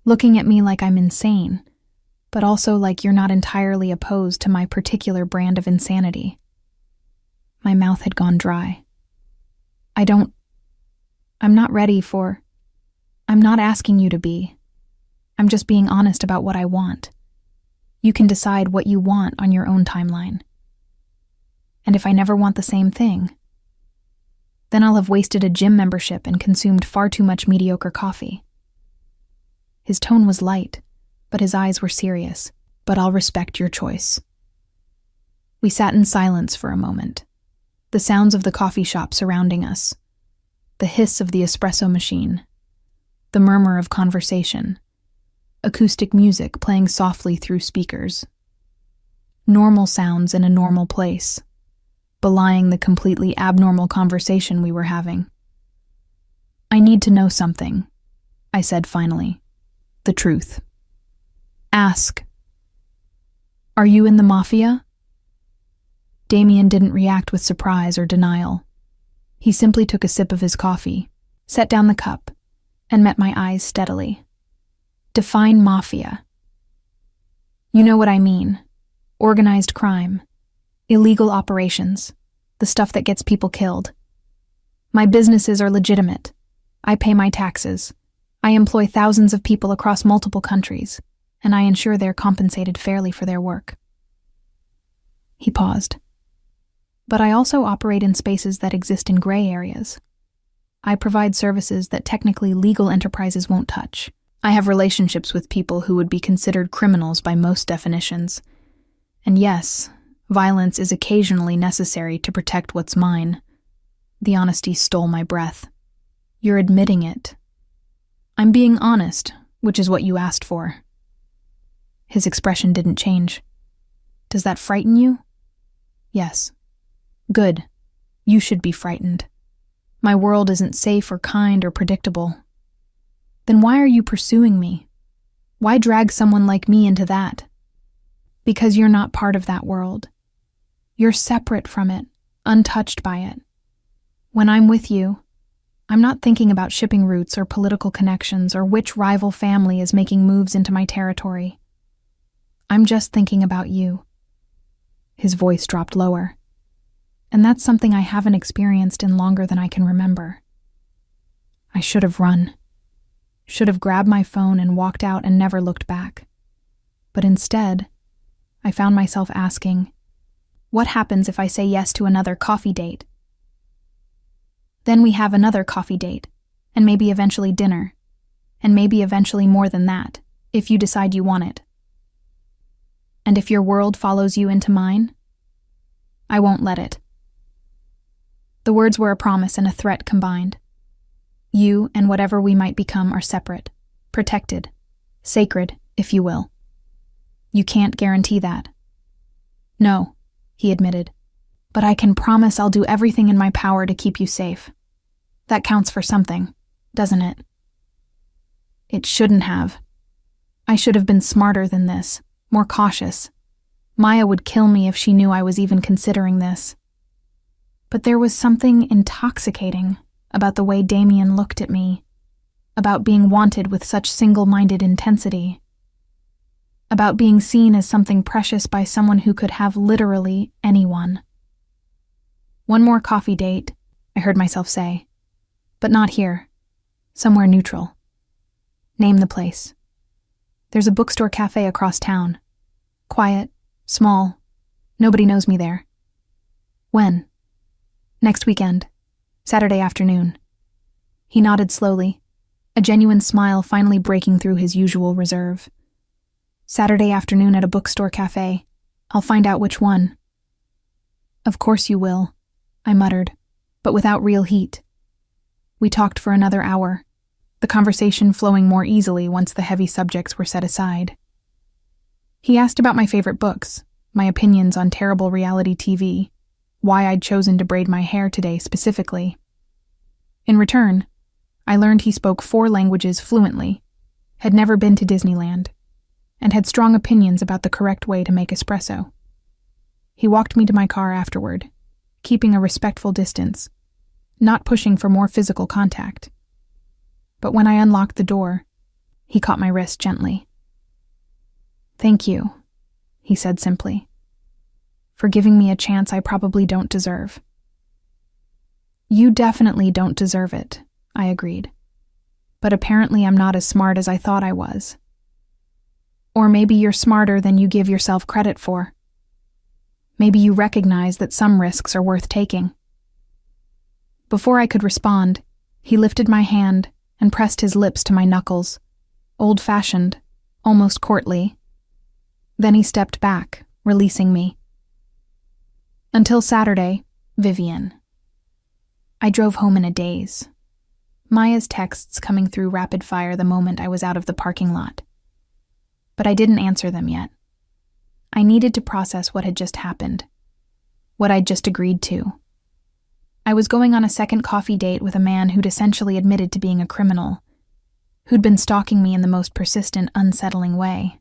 looking at me like I'm insane, but also like you're not entirely opposed to my particular brand of insanity. My mouth had gone dry. I'm not asking you to be. I'm just being honest about what I want. You can decide what you want on your own timeline. And if I never want the same thing, then I'll have wasted a gym membership and consumed far too much mediocre coffee. His tone was light, but his eyes were serious. But I'll respect your choice. We sat in silence for a moment, the sounds of the coffee shop surrounding us, the hiss of the espresso machine, the murmur of conversation, acoustic music playing softly through speakers. Normal sounds in a normal place, belying the completely abnormal conversation we were having. I need to know something, I said finally. The truth. Ask. Are you in the Mafia? Damian didn't react with surprise or denial. He simply took a sip of his coffee, set down the cup, and met my eyes steadily. Define Mafia. You know what I mean. Organized crime. Illegal operations. The stuff that gets people killed. My businesses are legitimate. I pay my taxes. I employ thousands of people across multiple countries, and I ensure they're compensated fairly for their work. He paused. But I also operate in spaces that exist in gray areas. I provide services that technically legal enterprises won't touch. I have relationships with people who would be considered criminals by most definitions. And yes, violence is occasionally necessary to protect what's mine. The honesty stole my breath. You're admitting it. I'm being honest, which is what you asked for. His expression didn't change. Does that frighten you? Yes. Good. You should be frightened. My world isn't safe or kind or predictable. Then why are you pursuing me? Why drag someone like me into that? Because you're not part of that world. You're separate from it, untouched by it. When I'm with you, I'm not thinking about shipping routes or political connections or which rival family is making moves into my territory. I'm just thinking about you. His voice dropped lower. And that's something I haven't experienced in longer than I can remember. I should have run. Should have grabbed my phone and walked out and never looked back. But instead, I found myself asking, what happens if I say yes to another coffee date? Then we have another coffee date, and maybe eventually dinner, and maybe eventually more than that, if you decide you want it. And if your world follows you into mine, I won't let it. The words were a promise and a threat combined. You and whatever we might become are separate, protected, sacred, if you will. You can't guarantee that. No, he admitted. But I can promise I'll do everything in my power to keep you safe. That counts for something, doesn't it? It shouldn't have. I should have been smarter than this, more cautious. Maya would kill me if she knew I was even considering this. But there was something intoxicating about the way Damian looked at me, about being wanted with such single-minded intensity, about being seen as something precious by someone who could have literally anyone. One more coffee date, I heard myself say. But not here. Somewhere neutral. Name the place. There's a bookstore cafe across town. Quiet, small. Nobody knows me there. When? Next weekend. Saturday afternoon. He nodded slowly, a genuine smile finally breaking through his usual reserve. Saturday afternoon at a bookstore cafe. I'll find out which one. Of course you will, I muttered, but without real heat. We talked for another hour, the conversation flowing more easily once the heavy subjects were set aside. He asked about my favorite books, my opinions on terrible reality TV, why I'd chosen to braid my hair today specifically. In return, I learned he spoke 4 languages fluently, had never been to Disneyland, and had strong opinions about the correct way to make espresso. He walked me to my car afterward, keeping a respectful distance, not pushing for more physical contact. But when I unlocked the door, he caught my wrist gently. "Thank you," he said simply, "for giving me a chance I probably don't deserve." "You definitely don't deserve it," I agreed. "But apparently I'm not as smart as I thought I was. Or maybe you're smarter than you give yourself credit for. Maybe you recognize that some risks are worth taking." Before I could respond, he lifted my hand and pressed his lips to my knuckles, old-fashioned, almost courtly. Then he stepped back, releasing me. Until Saturday, Vivian. I drove home in a daze. Maya's texts coming through rapid fire the moment I was out of the parking lot. But I didn't answer them yet. I needed to process what had just happened, what I'd just agreed to. I was going on a second coffee date with a man who'd essentially admitted to being a criminal, who'd been stalking me in the most persistent, unsettling way,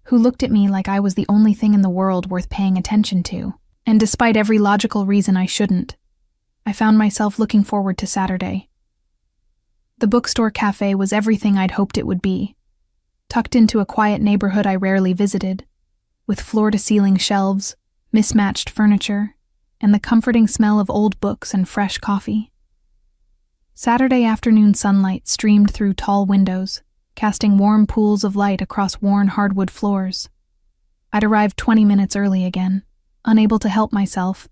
who looked at me like I was the only thing in the world worth paying attention to, and despite every logical reason I shouldn't, I found myself looking forward to Saturday. The bookstore cafe was everything I'd hoped it would be, tucked into a quiet neighborhood I rarely visited, with floor-to-ceiling shelves, mismatched furniture, and the comforting smell of old books and fresh coffee. Saturday afternoon sunlight streamed through tall windows, casting warm pools of light across worn hardwood floors. I'd arrived 20 minutes early again, unable to help myself,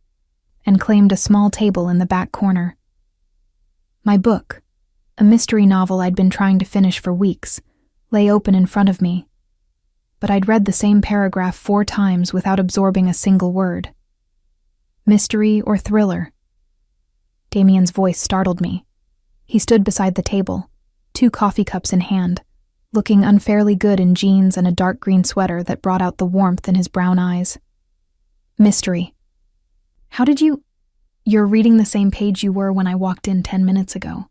and claimed a small table in the back corner. My book, a mystery novel I'd been trying to finish for weeks, lay open in front of me, but I'd read the same paragraph 4 times without absorbing a single word. Mystery or thriller? Damian's voice startled me. He stood beside the table, 2 coffee cups in hand, looking unfairly good in jeans and a dark green sweater that brought out the warmth in his brown eyes. Mystery. How did you... You're reading the same page you were when I walked in 10 minutes ago.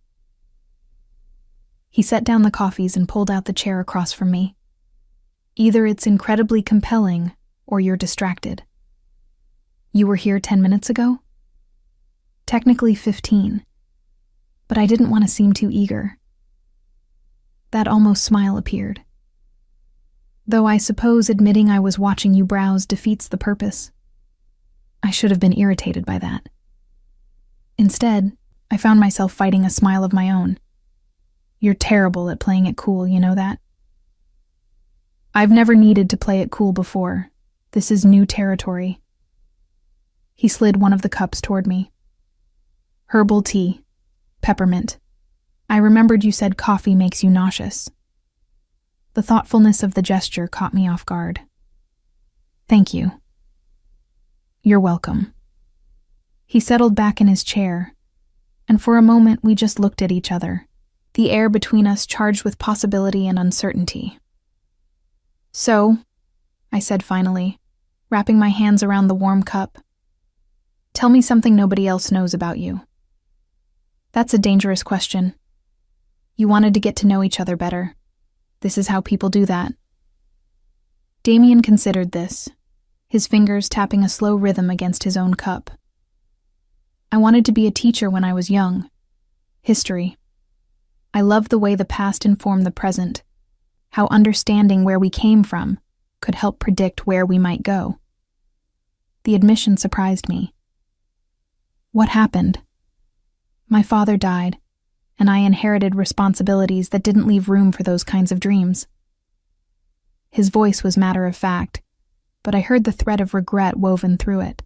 He set down the coffees and pulled out the chair across from me. Either it's incredibly compelling, or you're distracted. You were here 10 minutes ago? Technically 15. But I didn't want to seem too eager. That almost smile appeared. Though I suppose admitting I was watching you browse defeats the purpose. I should have been irritated by that. Instead, I found myself fighting a smile of my own. You're terrible at playing it cool, you know that? I've never needed to play it cool before. This is new territory. He slid one of the cups toward me. Herbal tea. Peppermint. I remembered you said coffee makes you nauseous. The thoughtfulness of the gesture caught me off guard. Thank you. You're welcome. He settled back in his chair, and for a moment we just looked at each other, the air between us charged with possibility and uncertainty. So, I said finally, wrapping my hands around the warm cup. Tell me something nobody else knows about you. That's a dangerous question. You wanted to get to know each other better. This is how people do that. Damian considered this, his fingers tapping a slow rhythm against his own cup. I wanted to be a teacher when I was young. History. I loved the way the past informed the present, how understanding where we came from could help predict where we might go. The admission surprised me. What happened? My father died, and I inherited responsibilities that didn't leave room for those kinds of dreams. His voice was matter of fact, but I heard the thread of regret woven through it.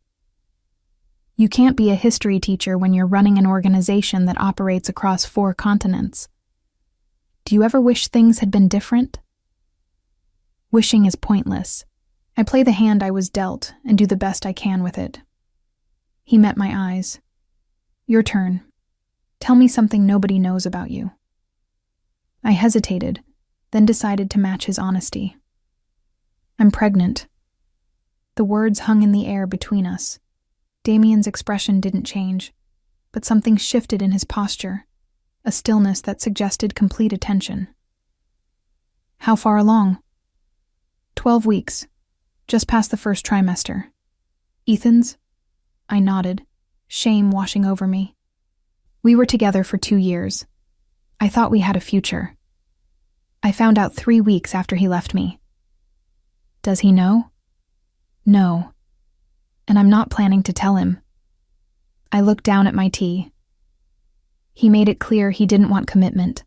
You can't be a history teacher when you're running an organization that operates across 4 continents. Do you ever wish things had been different? Wishing is pointless. I play the hand I was dealt and do the best I can with it. He met my eyes. Your turn. Tell me something nobody knows about you. I hesitated, then decided to match his honesty. I'm pregnant. The words hung in the air between us. Damian's expression didn't change, but something shifted in his posture, a stillness that suggested complete attention. How far along? 12 weeks, just past the first trimester. Ethan's? I nodded, shame washing over me. We were together for 2 years. I thought we had a future. I found out 3 weeks after he left me. Does he know? No. And I'm not planning to tell him. I looked down at my tea. He made it clear he didn't want commitment.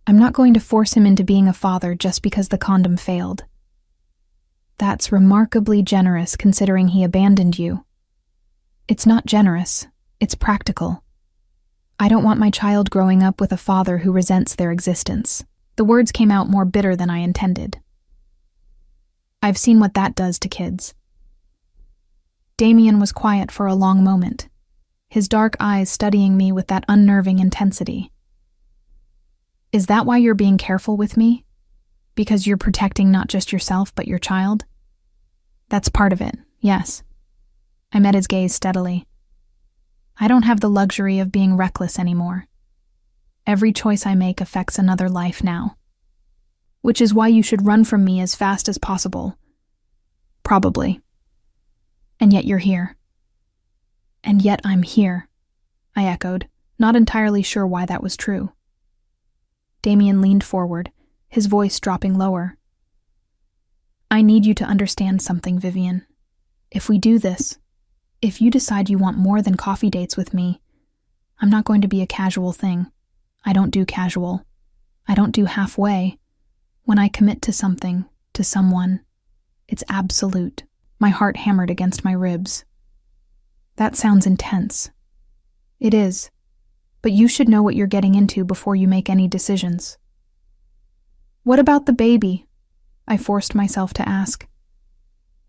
I'm not going to force him into being a father just because the condom failed. That's remarkably generous considering he abandoned you. It's not generous, it's practical. I don't want my child growing up with a father who resents their existence. The words came out more bitter than I intended. I've seen what that does to kids. Damian was quiet for a long moment, his dark eyes studying me with that unnerving intensity. Is that why you're being careful with me? Because you're protecting not just yourself, but your child? That's part of it, yes. I met his gaze steadily. I don't have the luxury of being reckless anymore. Every choice I make affects another life now. Which is why you should run from me as fast as possible. Probably. And yet you're here. And yet I'm here, I echoed, not entirely sure why that was true. Damian leaned forward, his voice dropping lower. I need you to understand something, Vivian. If we do this, if you decide you want more than coffee dates with me, I'm not going to be a casual thing. I don't do casual. I don't do halfway. When I commit to something, to someone, it's absolute. My heart hammered against my ribs. That sounds intense. It is, but you should know what you're getting into before you make any decisions. What about the baby? I forced myself to ask.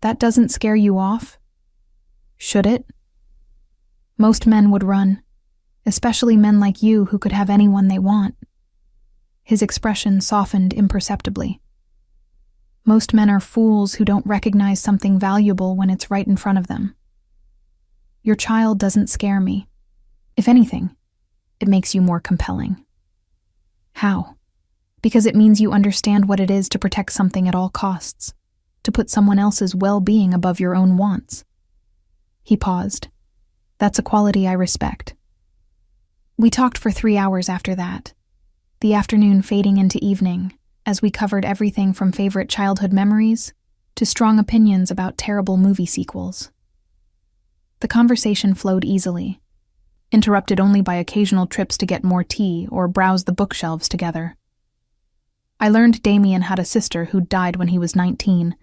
That doesn't scare you off? Should it? Most men would run, especially men like you who could have anyone they want. His expression softened imperceptibly. Most men are fools who don't recognize something valuable when it's right in front of them. Your child doesn't scare me. If anything, it makes you more compelling. How? Because it means you understand what it is to protect something at all costs, to put someone else's well-being above your own wants. He paused. That's a quality I respect. We talked for 3 hours after that, the afternoon fading into evening, as we covered everything from favorite childhood memories to strong opinions about terrible movie sequels. The conversation flowed easily, interrupted only by occasional trips to get more tea or browse the bookshelves together. I learned Damian had a sister who'd died when he was 19,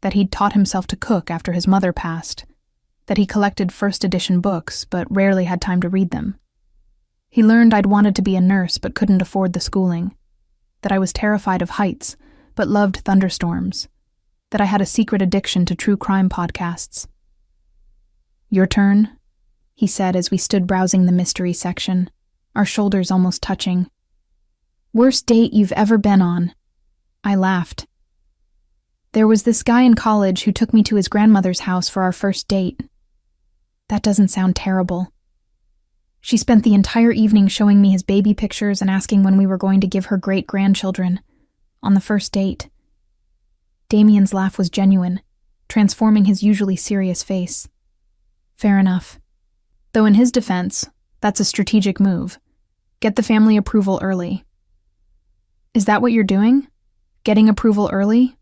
that he'd taught himself to cook after his mother passed, that he collected first edition books but rarely had time to read them. He learned I'd wanted to be a nurse but couldn't afford the schooling, that I was terrified of heights but loved thunderstorms, that I had a secret addiction to true crime podcasts. Your turn, he said as we stood browsing the mystery section, our shoulders almost touching. Worst date you've ever been on. I laughed. There was this guy in college who took me to his grandmother's house for our first date. That doesn't sound terrible. She spent the entire evening showing me his baby pictures and asking when we were going to give her great-grandchildren on the first date. Damian's laugh was genuine, transforming his usually serious face. Fair enough. Though in his defense, that's a strategic move. Get the family approval early. Is that what you're doing? Getting approval early?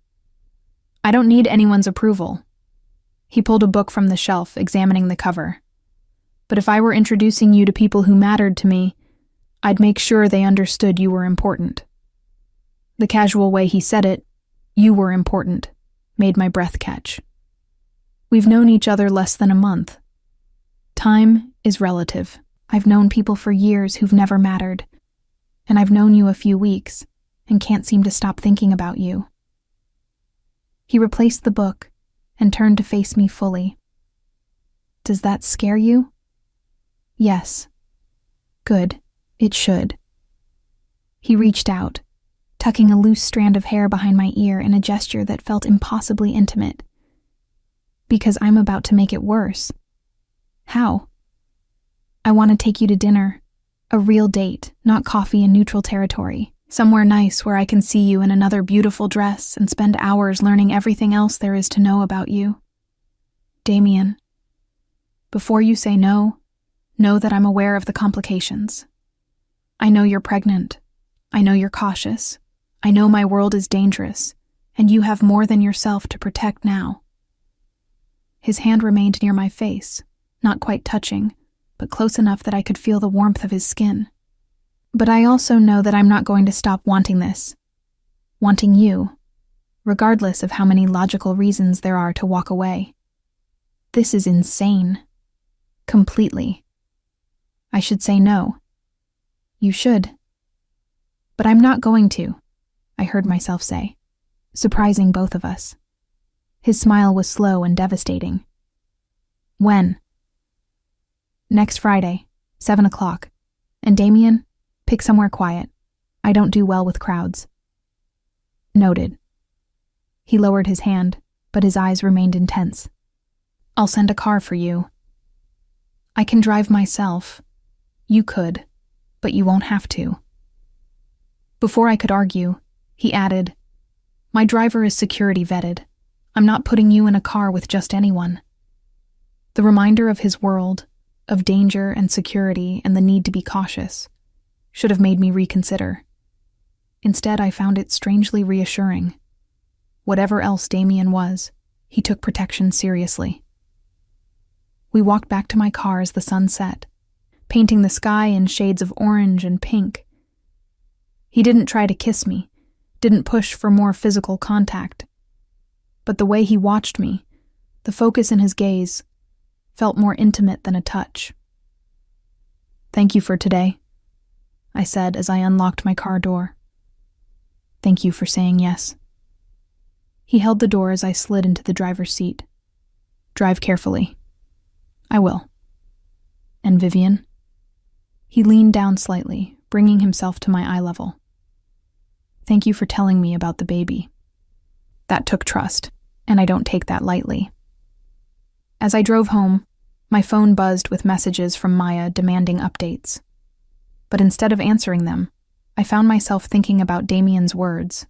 I don't need anyone's approval. He pulled a book from the shelf, examining the cover. But if I were introducing you to people who mattered to me, I'd make sure they understood you were important. The casual way he said it, you were important, made my breath catch. We've known each other less than a month. Time is relative. I've known people for years who've never mattered, and I've known you a few weeks and can't seem to stop thinking about you. He replaced the book and turned to face me fully. Does that scare you? Yes. Good. It should. He reached out, tucking a loose strand of hair behind my ear in a gesture that felt impossibly intimate. Because I'm about to make it worse. How? I want to take you to dinner. A real date, not coffee in neutral territory. Somewhere nice where I can see you in another beautiful dress and spend hours learning everything else there is to know about you. Damian, before you say no, know that I'm aware of the complications. I know you're pregnant. I know you're cautious. I know my world is dangerous, and you have more than yourself to protect now. His hand remained near my face, not quite touching, but close enough that I could feel the warmth of his skin. But I also know that I'm not going to stop wanting this. Wanting you, regardless of how many logical reasons there are to walk away. This is insane. Completely. I should say no. You should. But I'm not going to, I heard myself say, surprising both of us. His smile was slow and devastating. When? Next Friday, 7 o'clock. And Damian, pick somewhere quiet. I don't do well with crowds. Noted. He lowered his hand, but his eyes remained intense. I'll send a car for you. I can drive myself. You could, but you won't have to. Before I could argue, he added, My driver is security vetted. I'm not putting you in a car with just anyone. The reminder of his world, of danger and security and the need to be cautious, should have made me reconsider. Instead, I found it strangely reassuring. Whatever else Damian was, he took protection seriously. We walked back to my car as the sun set, painting the sky in shades of orange and pink. He didn't try to kiss me, didn't push for more physical contact. But the way he watched me, the focus in his gaze, felt more intimate than a touch. Thank you for today, I said as I unlocked my car door. Thank you for saying yes. He held the door as I slid into the driver's seat. Drive carefully. I will. And Vivian? He leaned down slightly, bringing himself to my eye level. Thank you for telling me about the baby. That took trust, and I don't take that lightly. As I drove home, my phone buzzed with messages from Maya demanding updates. But instead of answering them, I found myself thinking about Damian's words.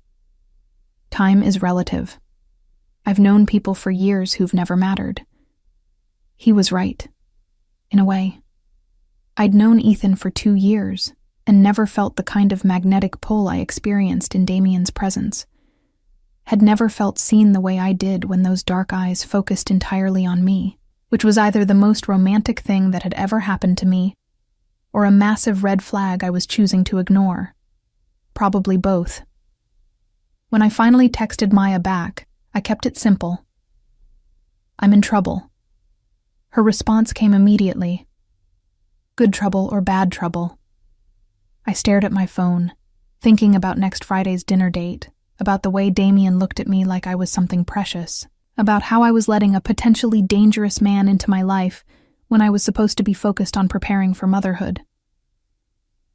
Time is relative. I've known people for years who've never mattered. He was right, in a way. I'd known Ethan for 2 years and never felt the kind of magnetic pull I experienced in Damian's presence. Had never felt seen the way I did when those dark eyes focused entirely on me, which was either the most romantic thing that had ever happened to me or a massive red flag I was choosing to ignore. Probably both. When I finally texted Maya back, I kept it simple. I'm in trouble. Her response came immediately. Good trouble or bad trouble. I stared at my phone, thinking about next Friday's dinner date, about the way Damian looked at me like I was something precious, about how I was letting a potentially dangerous man into my life when I was supposed to be focused on preparing for motherhood.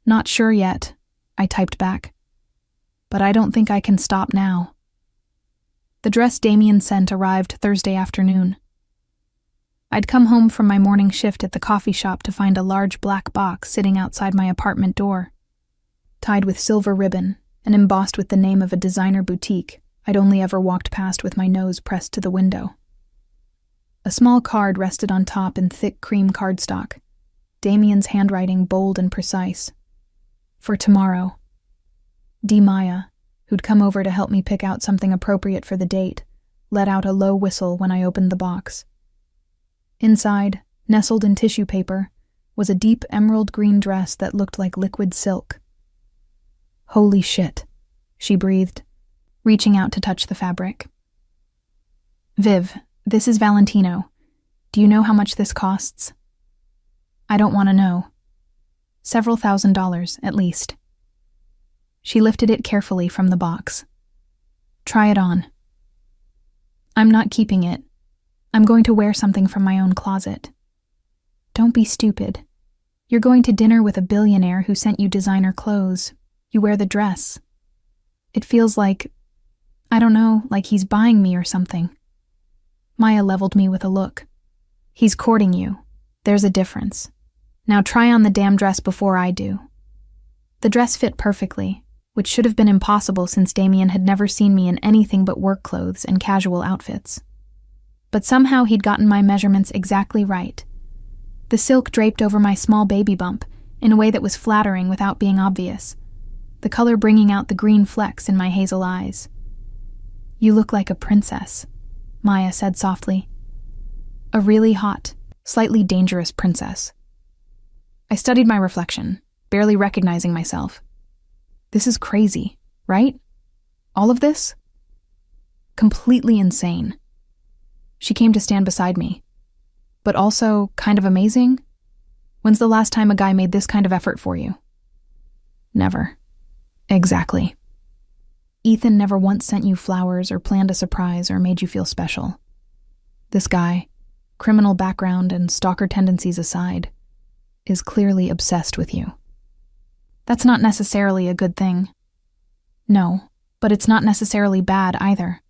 Not sure yet, I typed back. But I don't think I can stop now. The dress Damian sent arrived Thursday afternoon. I'd come home from my morning shift at the coffee shop to find a large black box sitting outside my apartment door. Tied with silver ribbon and embossed with the name of a designer boutique I'd only ever walked past with my nose pressed to the window. A small card rested on top in thick cream cardstock, Damian's handwriting bold and precise. For tomorrow. D. Maya, who'd come over to help me pick out something appropriate for the date, let out a low whistle when I opened the box. Inside, nestled in tissue paper, was a deep emerald green dress that looked like liquid silk. "Holy shit," she breathed, reaching out to touch the fabric. "Viv, this is Valentino. Do you know how much this costs?" "I don't want to know. Several $1,000s, at least." She lifted it carefully from the box. "Try it on." "I'm not keeping it. I'm going to wear something from my own closet." "Don't be stupid. You're going to dinner with a billionaire who sent you designer clothes. You wear the dress. It feels like, I don't know, like he's buying me or something." Maya leveled me with a look. "He's courting you. There's a difference. Now try on the damn dress before I do." The dress fit perfectly, which should have been impossible since Damian had never seen me in anything but work clothes and casual outfits. But somehow he'd gotten my measurements exactly right. The silk draped over my small baby bump in a way that was flattering without being obvious, the color bringing out the green flecks in my hazel eyes. "You look like a princess," Maya said softly. "A really hot, slightly dangerous princess." I studied my reflection, barely recognizing myself. This is crazy, right? All of this? Completely insane. She came to stand beside me. But also kind of amazing? When's the last time a guy made this kind of effort for you? Never. Exactly. Ethan never once sent you flowers or planned a surprise or made you feel special. This guy, criminal background and stalker tendencies aside, is clearly obsessed with you. That's not necessarily a good thing. No, but it's not necessarily bad either.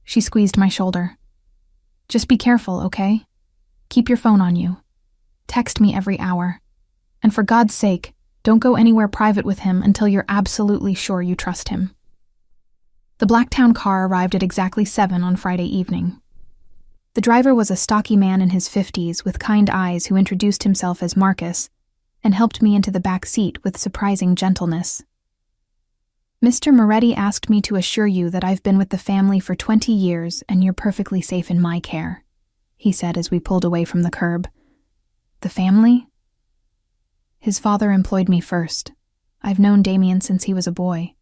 She squeezed my shoulder. "Just be careful, okay? Keep your phone on you. Text me every hour. And for God's sake, don't go anywhere private with him until you're absolutely sure you trust him." The Blacktown car arrived at exactly 7 on Friday evening. The driver was a stocky man in his 50s with kind eyes who introduced himself as Marcus and helped me into the back seat with surprising gentleness. "Mr. Moretti asked me to assure you that I've been with the family for 20 years and you're perfectly safe in my care," he said as we pulled away from the curb. "The family?" "His father employed me first. I've known Damian since he was a boy."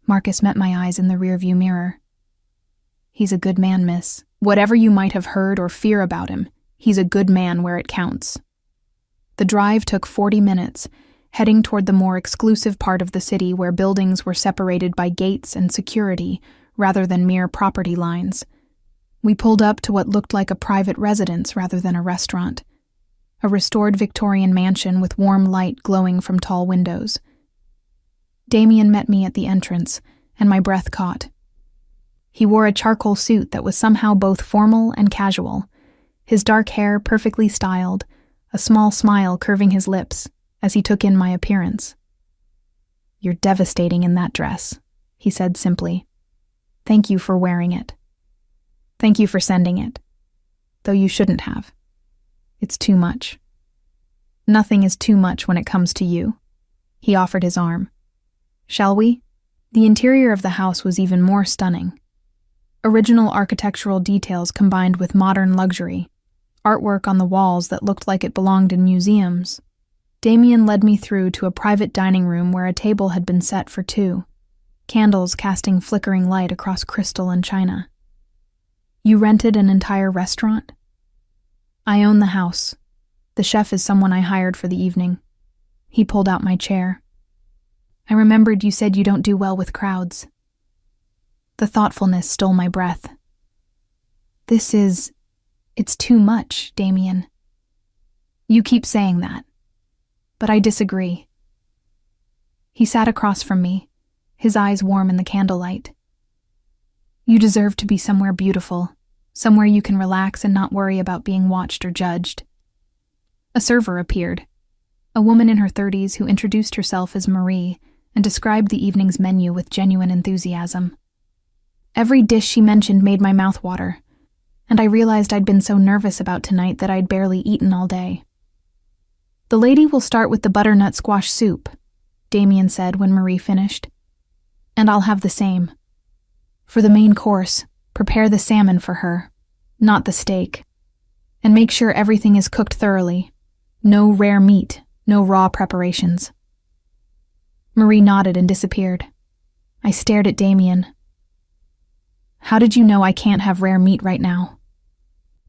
Marcus met my eyes in the rearview mirror. "He's a good man, miss. Whatever you might have heard or fear about him, he's a good man where it counts." The drive took 40 minutes, heading toward the more exclusive part of the city where buildings were separated by gates and security rather than mere property lines. We pulled up to what looked like a private residence rather than a restaurant, a restored Victorian mansion with warm light glowing from tall windows. Damian met me at the entrance, and my breath caught. He wore a charcoal suit that was somehow both formal and casual, his dark hair perfectly styled, a small smile curving his lips as he took in my appearance. "You're devastating in that dress," he said simply. "Thank you for wearing it. Thank you for sending it. Though you shouldn't have. It's too much." "Nothing is too much when it comes to you." He offered his arm. "Shall we?" The interior of the house was even more stunning. Original architectural details combined with modern luxury, artwork on the walls that looked like it belonged in museums. Damian led me through to a private dining room where a table had been set for 2, candles casting flickering light across crystal and china. "You rented an entire restaurant?" "I own the house. The chef is someone I hired for the evening." He pulled out my chair. "I remembered you said you don't do well with crowds." The thoughtfulness stole my breath. It's too much, Damian." "You keep saying that. But I disagree." He sat across from me, his eyes warm in the candlelight. You deserve to be somewhere beautiful, somewhere you can relax and not worry about being watched or judged. A server appeared, a woman in her 30s who introduced herself as Marie and described the evening's menu with genuine enthusiasm. Every dish she mentioned made my mouth water, and I realized I'd been so nervous about tonight that I'd barely eaten all day. "The lady will start with the butternut squash soup," Damian said when Marie finished. "And I'll have the same. For the main course, prepare the salmon for her, not the steak. And make sure everything is cooked thoroughly. No rare meat, no raw preparations." Marie nodded and disappeared. I stared at Damian. "How did you know I can't have rare meat right now?"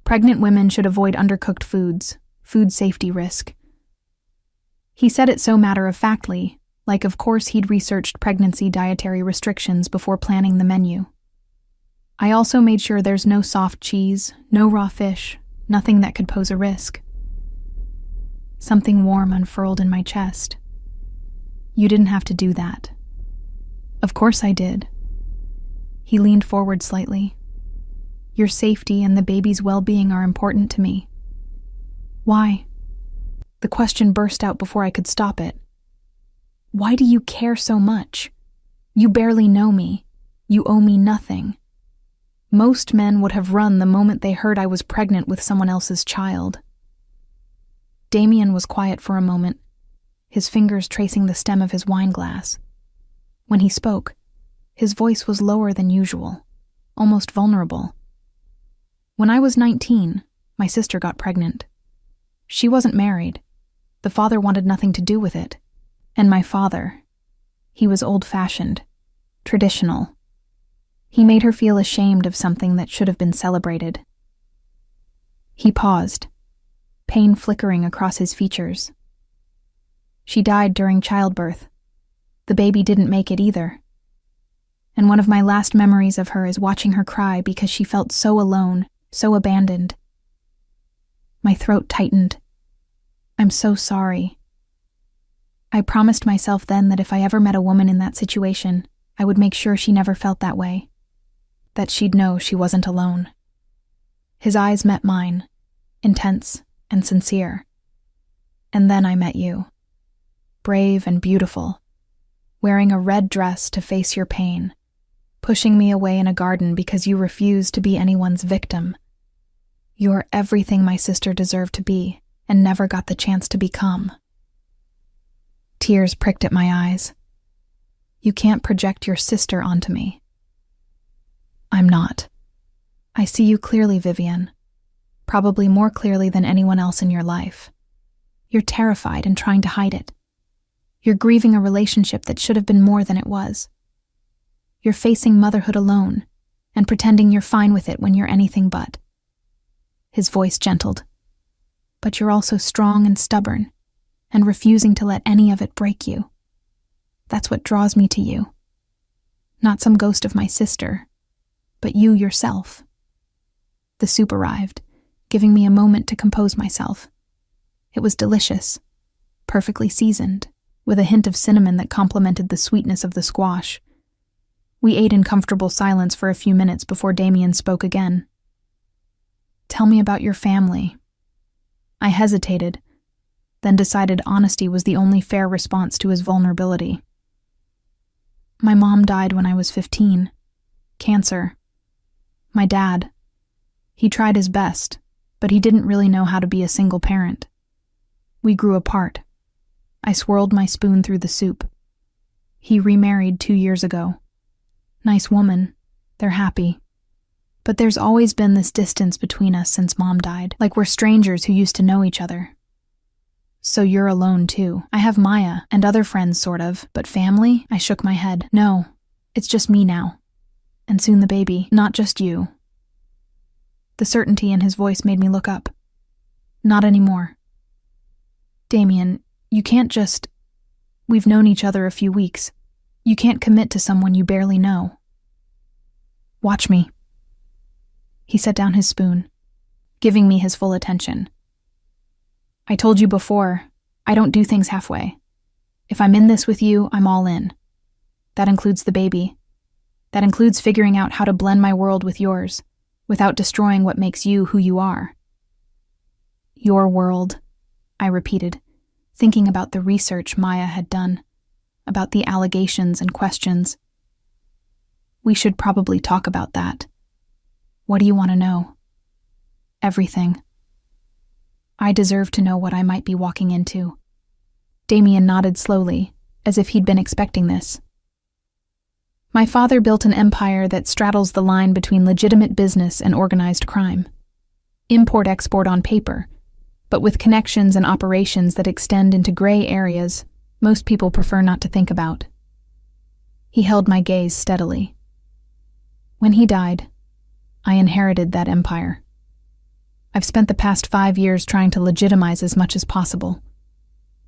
Pregnant women should avoid undercooked foods, food safety risk. He said it so matter-of-factly, like of course he'd researched pregnancy dietary restrictions before planning the menu. I also made sure there's no soft cheese, no raw fish, nothing that could pose a risk. Something warm unfurled in my chest. "You didn't have to do that." "Of course I did." He leaned forward slightly. "Your safety and the baby's well-being are important to me." "Why?" The question burst out before I could stop it. "Why do you care so much? You barely know me. You owe me nothing. Most men would have run the moment they heard I was pregnant with someone else's child." Damian was quiet for a moment, his fingers tracing the stem of his wine glass. When he spoke, his voice was lower than usual, almost vulnerable. "When I was 19, my sister got pregnant. She wasn't married. The father wanted nothing to do with it. And my father, he was old-fashioned, traditional. He made her feel ashamed of something that should have been celebrated." He paused, pain flickering across his features. "She died during childbirth. The baby didn't make it either. And one of my last memories of her is watching her cry because she felt so alone, so abandoned." My throat tightened. "I'm so sorry." I promised myself then that if I ever met a woman in that situation, I would make sure she never felt that way. That she'd know she wasn't alone. His eyes met mine, intense and sincere. "And then I met you. Brave and beautiful, wearing a red dress to face your pain, pushing me away in a garden because you refused to be anyone's victim. You're everything my sister deserved to be and never got the chance to become." Tears pricked at my eyes. "You can't project your sister onto me." "I'm not. I see you clearly, Vivian. Probably more clearly than anyone else in your life. You're terrified and trying to hide it. You're grieving a relationship that should have been more than it was. You're facing motherhood alone and pretending you're fine with it when you're anything but." His voice gentled. "But you're also strong and stubborn and refusing to let any of it break you. That's what draws me to you. Not some ghost of my sister, but you yourself." The soup arrived, giving me a moment to compose myself. It was delicious, perfectly seasoned, with a hint of cinnamon that complemented the sweetness of the squash. We ate in comfortable silence for a few minutes before Damian spoke again. "Tell me about your family." I hesitated, then decided honesty was the only fair response to his vulnerability. "My mom died when I was 15. Cancer. My dad. He tried his best, but he didn't really know how to be a single parent. We grew apart. I swirled my spoon through the soup. He remarried 2 years ago. Nice woman. They're happy. But there's always been this distance between us since Mom died, like we're strangers who used to know each other." "So you're alone too." "I have Maya and other friends sort of, but family?" I shook my head. "No, it's just me now. And soon the baby, not just you." The certainty in his voice made me look up. "Not anymore." "Damian, you can't just... We've known each other a few weeks. You can't commit to someone you barely know." "Watch me." He set down his spoon, giving me his full attention. "I told you before, I don't do things halfway. If I'm in this with you, I'm all in. That includes the baby. That includes figuring out how to blend my world with yours, without destroying what makes you who you are. Your world, I repeated, thinking about the research Maya had done, about the allegations and questions. We should probably talk about that. What do you want to know? Everything. I deserve to know what I might be walking into. Damian nodded slowly, as if he'd been expecting this. My father built an empire that straddles the line between legitimate business and organized crime. Import-export on paper, but with connections and operations that extend into gray areas most people prefer not to think about. He held my gaze steadily. When he died, I inherited that empire. I've spent the past 5 years trying to legitimize as much as possible,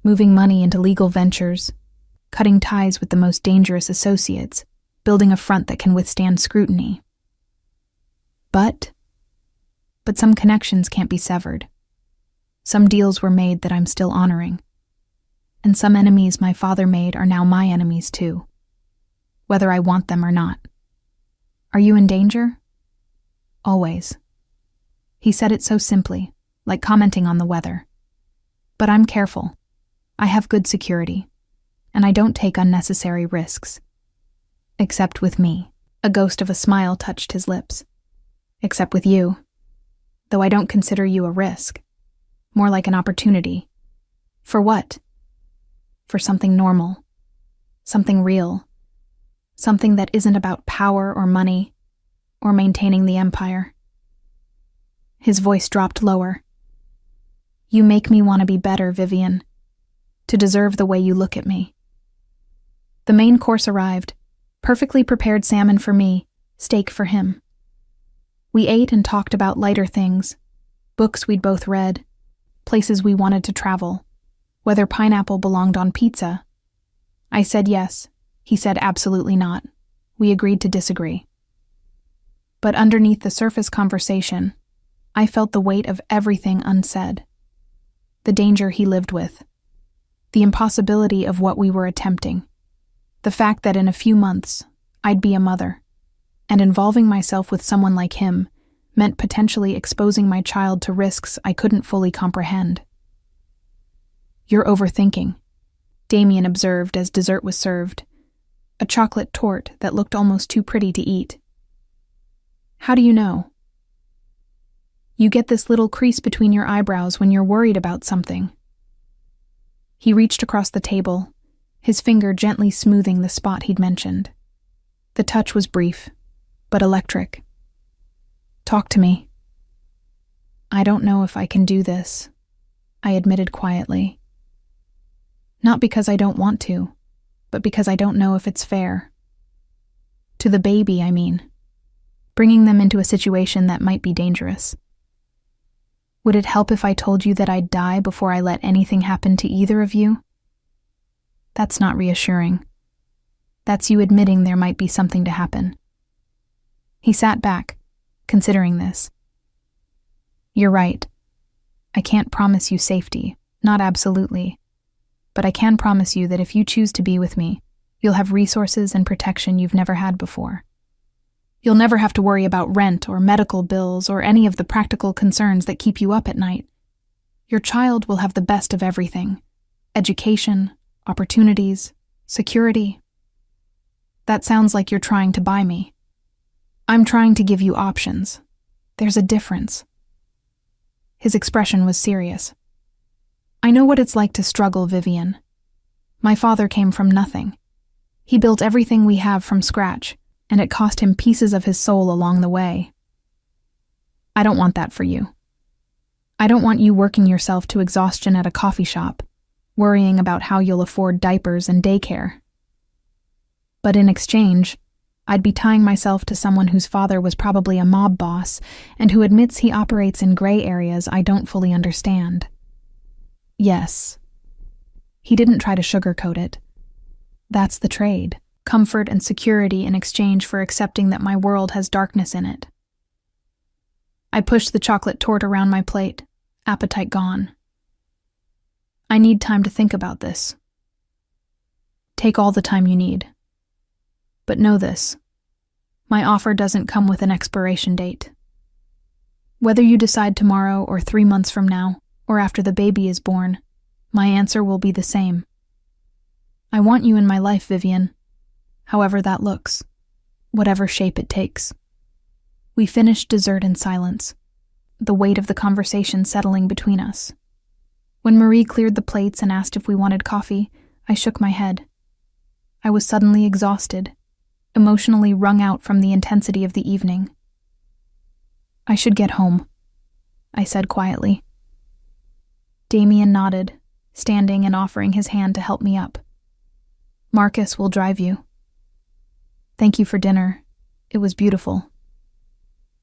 moving money into legal ventures, cutting ties with the most dangerous associates, building a front that can withstand scrutiny. But some connections can't be severed. Some deals were made that I'm still honoring. And some enemies my father made are now my enemies too, whether I want them or not. Are you in danger? Always. He said it so simply, like commenting on the weather. But I'm careful. I have good security, and I don't take unnecessary risks. Except with me. A ghost of a smile touched his lips. Except with you. Though I don't consider you a risk. More like an opportunity. For what? For something normal. Something real. Something that isn't about power or money, or maintaining the empire. His voice dropped lower. You make me want to be better, Vivian. To deserve the way you look at me. The main course arrived. Perfectly prepared salmon for me, steak for him. We ate and talked about lighter things, books we'd both read, places we wanted to travel, whether pineapple belonged on pizza. I said yes. He said absolutely not. We agreed to disagree. But underneath the surface conversation, I felt the weight of everything unsaid. The danger he lived with. The impossibility of what we were attempting. The fact that in a few months, I'd be a mother, and involving myself with someone like him meant potentially exposing my child to risks I couldn't fully comprehend. You're overthinking, Damian observed as dessert was served, a chocolate torte that looked almost too pretty to eat. How do you know? You get this little crease between your eyebrows when you're worried about something. He reached across the table, his finger gently smoothing the spot he'd mentioned. The touch was brief, but electric. Talk to me. I don't know if I can do this, I admitted quietly. Not because I don't want to, but because I don't know if it's fair. To the baby, I mean. Bringing them into a situation that might be dangerous. Would it help if I told you that I'd die before I let anything happen to either of you? That's not reassuring. That's you admitting there might be something to happen. He sat back, considering this. You're right. I can't promise you safety, not absolutely. But I can promise you that if you choose to be with me, you'll have resources and protection you've never had before. You'll never have to worry about rent or medical bills or any of the practical concerns that keep you up at night. Your child will have the best of everything. Education, opportunities, security. That sounds like you're trying to buy me. I'm trying to give you options. There's a difference. His expression was serious. I know what it's like to struggle, Vivian. My father came from nothing. He built everything we have from scratch, and it cost him pieces of his soul along the way. I don't want that for you. I don't want you working yourself to exhaustion at a coffee shop, worrying about how you'll afford diapers and daycare. But in exchange, I'd be tying myself to someone whose father was probably a mob boss and who admits he operates in gray areas I don't fully understand. Yes. He didn't try to sugarcoat it. That's the trade. Comfort and security in exchange for accepting that my world has darkness in it. I pushed the chocolate torte around my plate, appetite gone. I need time to think about this. Take all the time you need. But know this. My offer doesn't come with an expiration date. Whether you decide tomorrow or 3 months from now, or after the baby is born, my answer will be the same. I want you in my life, Vivian, however that looks, whatever shape it takes. We finished dessert in silence, the weight of the conversation settling between us. When Marie cleared the plates and asked if we wanted coffee, I shook my head. I was suddenly exhausted, emotionally wrung out from the intensity of the evening. I should get home, I said quietly. Damian nodded, standing and offering his hand to help me up. Marcus will drive you. Thank you for dinner. It was beautiful.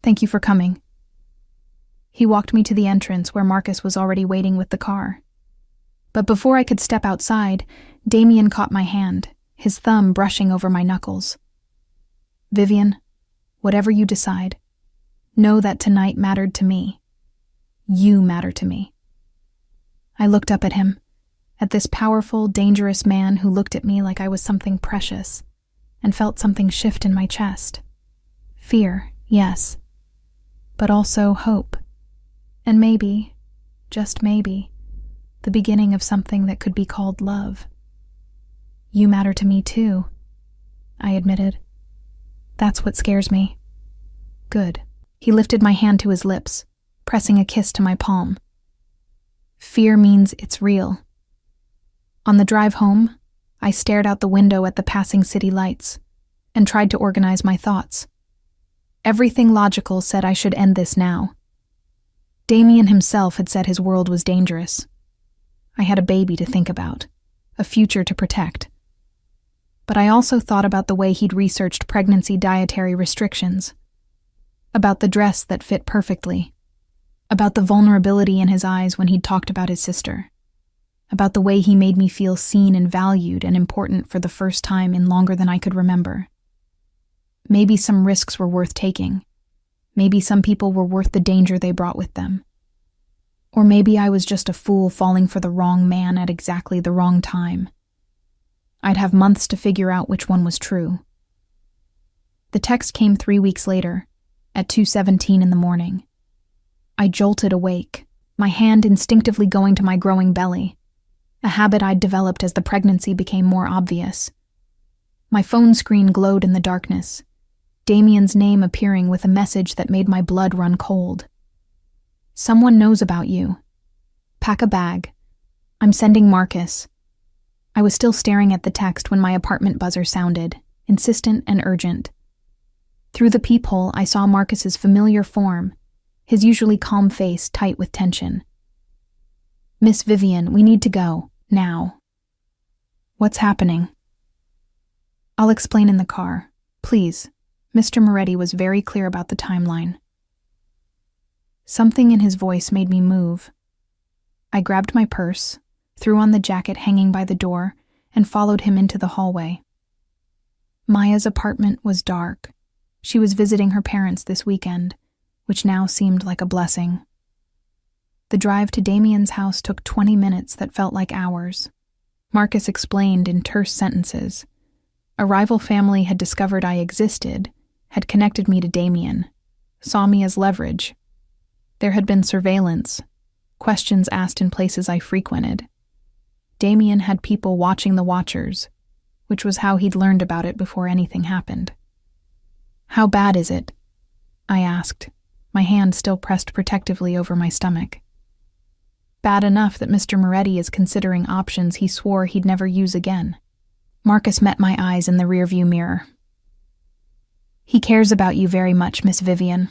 Thank you for coming. He walked me to the entrance where Marcus was already waiting with the car. But before I could step outside, Damian caught my hand, his thumb brushing over my knuckles. Vivian, whatever you decide, know that tonight mattered to me. You matter to me. I looked up at him, at this powerful, dangerous man who looked at me like I was something precious, and felt something shift in my chest. Fear, yes, but also hope. And maybe, just maybe, the beginning of something that could be called love. You matter to me too, I admitted. That's what scares me. Good. He lifted my hand to his lips, pressing a kiss to my palm. Fear means it's real. On the drive home, I stared out the window at the passing city lights and tried to organize my thoughts. Everything logical said I should end this now. Damian himself had said his world was dangerous. I had a baby to think about, a future to protect. But I also thought about the way he'd researched pregnancy dietary restrictions, about the dress that fit perfectly, about the vulnerability in his eyes when he'd talked about his sister, about the way he made me feel seen and valued and important for the first time in longer than I could remember. Maybe some risks were worth taking. Maybe some people were worth the danger they brought with them. Or maybe I was just a fool falling for the wrong man at exactly the wrong time. I'd have months to figure out which one was true. The text came 3 weeks later, at 2:17 in the morning. I jolted awake, my hand instinctively going to my growing belly, a habit I'd developed as the pregnancy became more obvious. My phone screen glowed in the darkness, Damian's name appearing with a message that made my blood run cold. Someone knows about you. Pack a bag. I'm sending Marcus. I was still staring at the text when my apartment buzzer sounded, insistent and urgent. Through the peephole, I saw Marcus's familiar form, his usually calm face tight with tension. Miss Vivian, we need to go, now. What's happening? I'll explain in the car, please. Mr. Moretti was very clear about the timeline. Something in his voice made me move. I grabbed my purse, threw on the jacket hanging by the door, and followed him into the hallway. Maya's apartment was dark. She was visiting her parents this weekend, which now seemed like a blessing. The drive to Damian's house took 20 minutes that felt like hours. Marcus explained in terse sentences. A rival family had discovered I existed, had connected me to Damian, saw me as leverage. There had been surveillance, questions asked in places I frequented. Damian had people watching the watchers, which was how he'd learned about it before anything happened. How bad is it? I asked, my hand still pressed protectively over my stomach. Bad enough that Mr. Moretti is considering options he swore he'd never use again. Marcus met my eyes in the rearview mirror. He cares about you very much, Miss Vivian.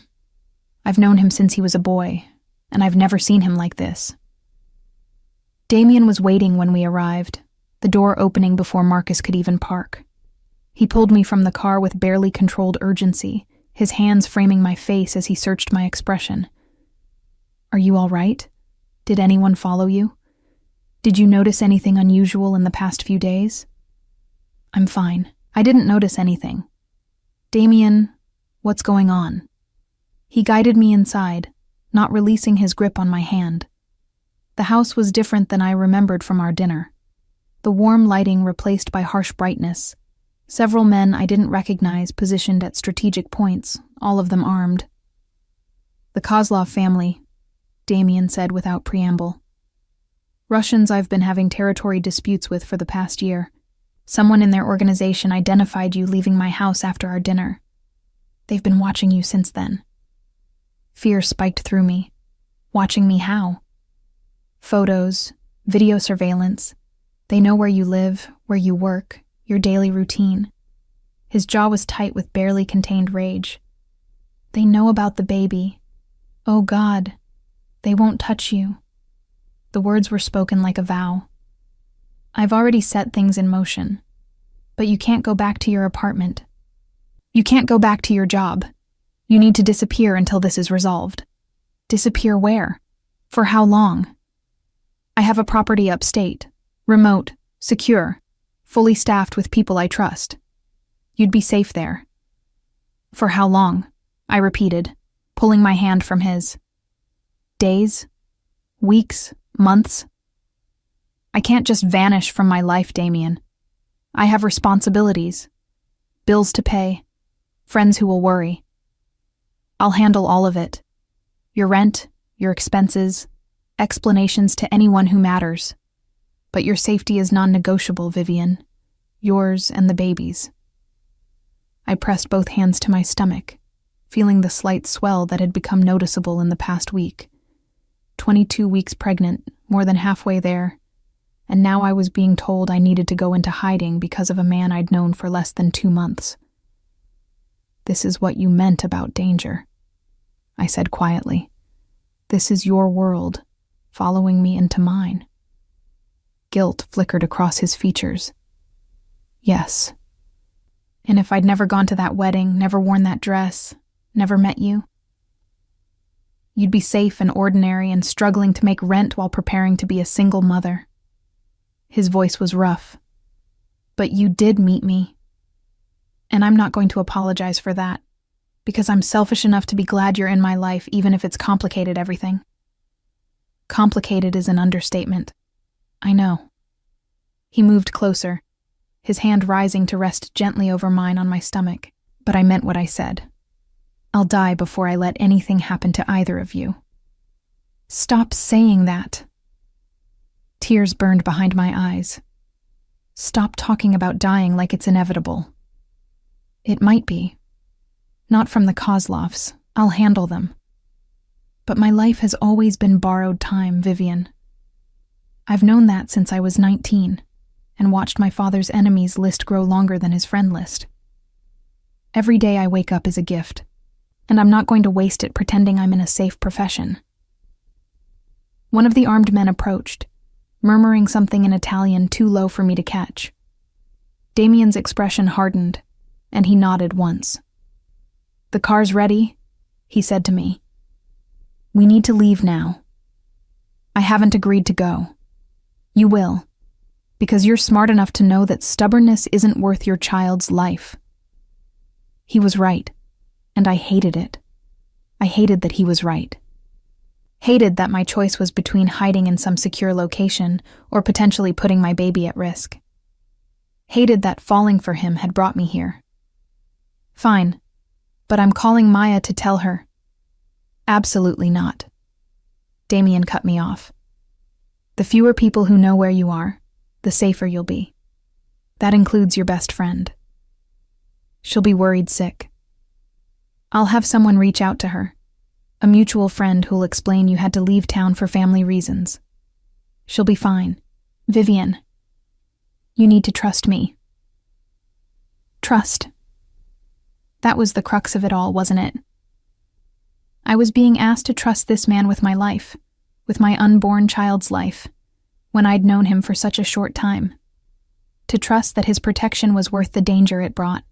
I've known him since he was a boy, and I've never seen him like this. Damian was waiting when we arrived, the door opening before Marcus could even park. He pulled me from the car with barely controlled urgency, his hands framing my face as he searched my expression. Are you all right? Did anyone follow you? Did you notice anything unusual in the past few days? I'm fine. I didn't notice anything. Damian, what's going on? He guided me inside, not releasing his grip on my hand. The house was different than I remembered from our dinner. The warm lighting replaced by harsh brightness, Several men I didn't recognize positioned at strategic points, all of them armed. The Kozlov family, Damian said without preamble. Russians I've been having territory disputes with for the past year. Someone in their organization identified you leaving my house after our dinner. They've been watching you since then. Fear spiked through me. Watching me how? Photos, video surveillance. They know where you live, where you work, your daily routine. His jaw was tight with barely contained rage. They know about the baby. Oh God, they won't touch you. The words were spoken like a vow. I've already set things in motion. But you can't go back to your apartment. You can't go back to your job. You need to disappear until this is resolved. Disappear where? For how long? I have a property upstate, remote, secure, fully staffed with people I trust. You'd be safe there. For how long? I repeated, pulling my hand from his. Days? Weeks? Months? I can't just vanish from my life, Damian. I have responsibilities, bills to pay, friends who will worry. I'll handle all of it. Your rent, your expenses, explanations to anyone who matters. But your safety is non-negotiable, Vivian. Yours and the baby's. I pressed both hands to my stomach, feeling the slight swell that had become noticeable in the past week. 22 weeks pregnant, more than halfway there, and now I was being told I needed to go into hiding because of a man I'd known for less than 2 months. This is what you meant about danger, I said quietly. This is your world, following me into mine. Guilt flickered across his features. Yes. And if I'd never gone to that wedding, never worn that dress, never met you, you'd be safe and ordinary and struggling to make rent while preparing to be a single mother. His voice was rough. But you did meet me. And I'm not going to apologize for that, because I'm selfish enough to be glad you're in my life even if it's complicated everything. Complicated is an understatement. I know. He moved closer, his hand rising to rest gently over mine on my stomach, but I meant what I said. I'll die before I let anything happen to either of you. Stop saying that. Tears burned behind my eyes. Stop talking about dying like it's inevitable. It might be. Not from the Kozlovs. I'll handle them. But my life has always been borrowed time, Vivian. I've known that since I was 19, and watched my father's enemies list grow longer than his friend list. Every day I wake up is a gift, and I'm not going to waste it pretending I'm in a safe profession. One of the armed men approached, murmuring something in Italian too low for me to catch. Damian's expression hardened, and he nodded once. "The car's ready," he said to me. "We need to leave now. I haven't agreed to go. You will, because you're smart enough to know that stubbornness isn't worth your child's life." He was right, and I hated it. I hated that he was right. Hated that my choice was between hiding in some secure location or potentially putting my baby at risk. Hated that falling for him had brought me here. Fine, but I'm calling Maya to tell her. Absolutely not. Damian cut me off. The fewer people who know where you are, the safer you'll be. That includes your best friend. She'll be worried sick. I'll have someone reach out to her, a mutual friend who'll explain you had to leave town for family reasons. She'll be fine. Vivian, you need to trust me. Trust. That was the crux of it all, wasn't it? I was being asked to trust this man with my life, with my unborn child's life, when I'd known him for such a short time. To trust that his protection was worth the danger it brought.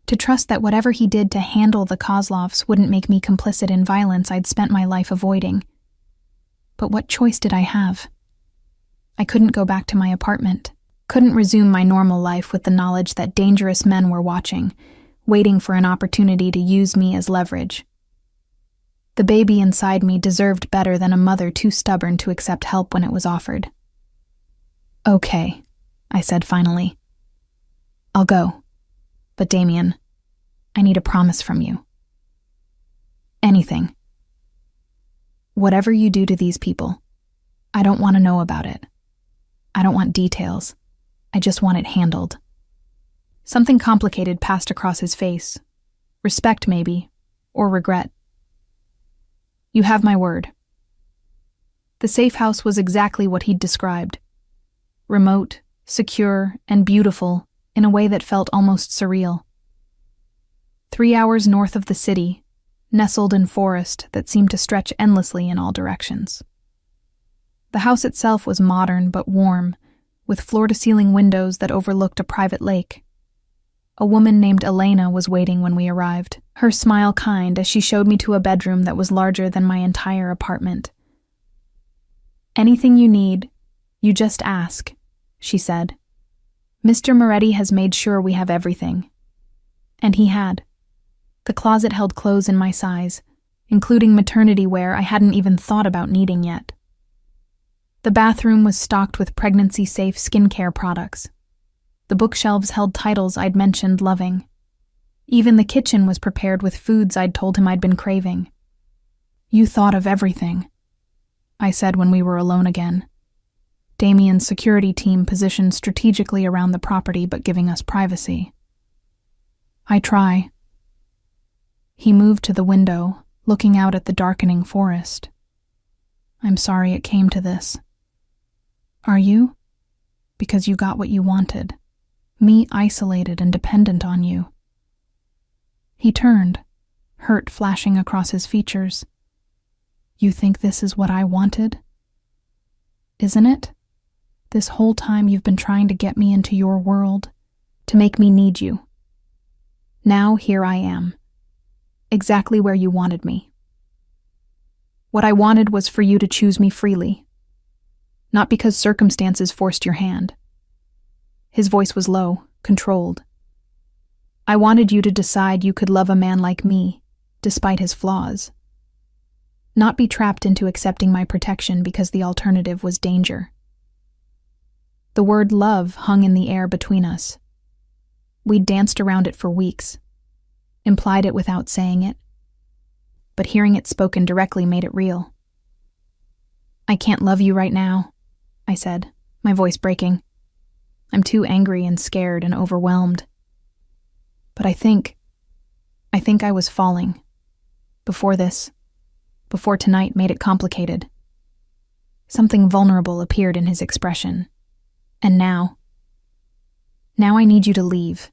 To trust that whatever he did to handle the Kozlovs wouldn't make me complicit in violence I'd spent my life avoiding. But what choice did I have? I couldn't go back to my apartment, couldn't resume my normal life with the knowledge that dangerous men were watching, waiting for an opportunity to use me as leverage. The baby inside me deserved better than a mother too stubborn to accept help when it was offered. "Okay," I said finally. I'll go. But Damian, I need a promise from you. Anything. Whatever you do to these people, I don't want to know about it. I don't want details. I just want it handled. Something complicated passed across his face. Respect, maybe, or regret. You have my word. The safe house was exactly what he'd described. Remote, secure, and beautiful in a way that felt almost surreal. 3 hours north of the city, nestled in forest that seemed to stretch endlessly in all directions. The house itself was modern but warm, with floor-to-ceiling windows that overlooked a private lake. A woman named Elena was waiting when we arrived, her smile kind as she showed me to a bedroom that was larger than my entire apartment. Anything you need, you just ask, she said. Mr. Moretti has made sure we have everything. And he had. The closet held clothes in my size, including maternity wear I hadn't even thought about needing yet. The bathroom was stocked with pregnancy-safe skincare products. The bookshelves held titles I'd mentioned loving. Even the kitchen was prepared with foods I'd told him I'd been craving. You thought of everything, I said when we were alone again. Damian's security team positioned strategically around the property but giving us privacy. I try. He moved to the window, looking out at the darkening forest. I'm sorry it came to this. Are you? Because you got what you wanted. Me isolated and dependent on you. He turned, hurt flashing across his features. You think this is what I wanted? Isn't it? This whole time you've been trying to get me into your world, to make me need you. Now here I am, exactly where you wanted me. What I wanted was for you to choose me freely, not because circumstances forced your hand. His voice was low, controlled. I wanted you to decide you could love a man like me, despite his flaws. Not be trapped into accepting my protection because the alternative was danger. The word love hung in the air between us. We'd danced around it for weeks, implied it without saying it, but hearing it spoken directly made it real. I can't love you right now, I said, my voice breaking. I'm too angry and scared and overwhelmed. But I think I was falling. Before tonight made it complicated. Something vulnerable appeared in his expression. And now I need you to leave.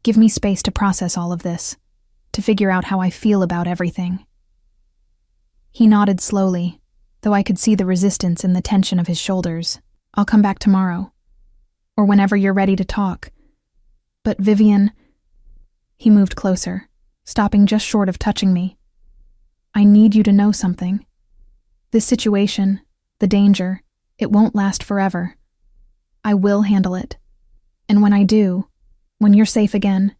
Give me space to process all of this, to figure out how I feel about everything. He nodded slowly, though I could see the resistance in the tension of his shoulders. I'll come back tomorrow, or whenever you're ready to talk. But Vivian... He moved closer, stopping just short of touching me. I need you to know something. This situation, the danger, it won't last forever. I will handle it. And when I do, when you're safe again,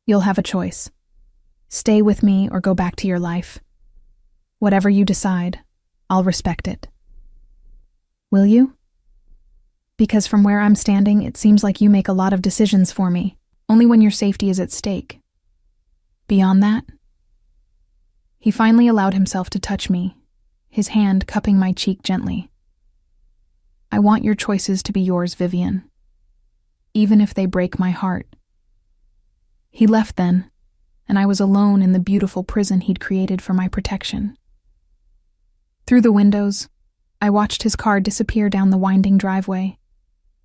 you'll have a choice. Stay with me or go back to your life. Whatever you decide, I'll respect it. Will you? Because from where I'm standing, it seems like you make a lot of decisions for me, only when your safety is at stake. Beyond that? He finally allowed himself to touch me, his hand cupping my cheek gently. I want your choices to be yours, Vivian, even if they break my heart. He left then, and I was alone in the beautiful prison he'd created for my protection. Through the windows, I watched his car disappear down the winding driveway,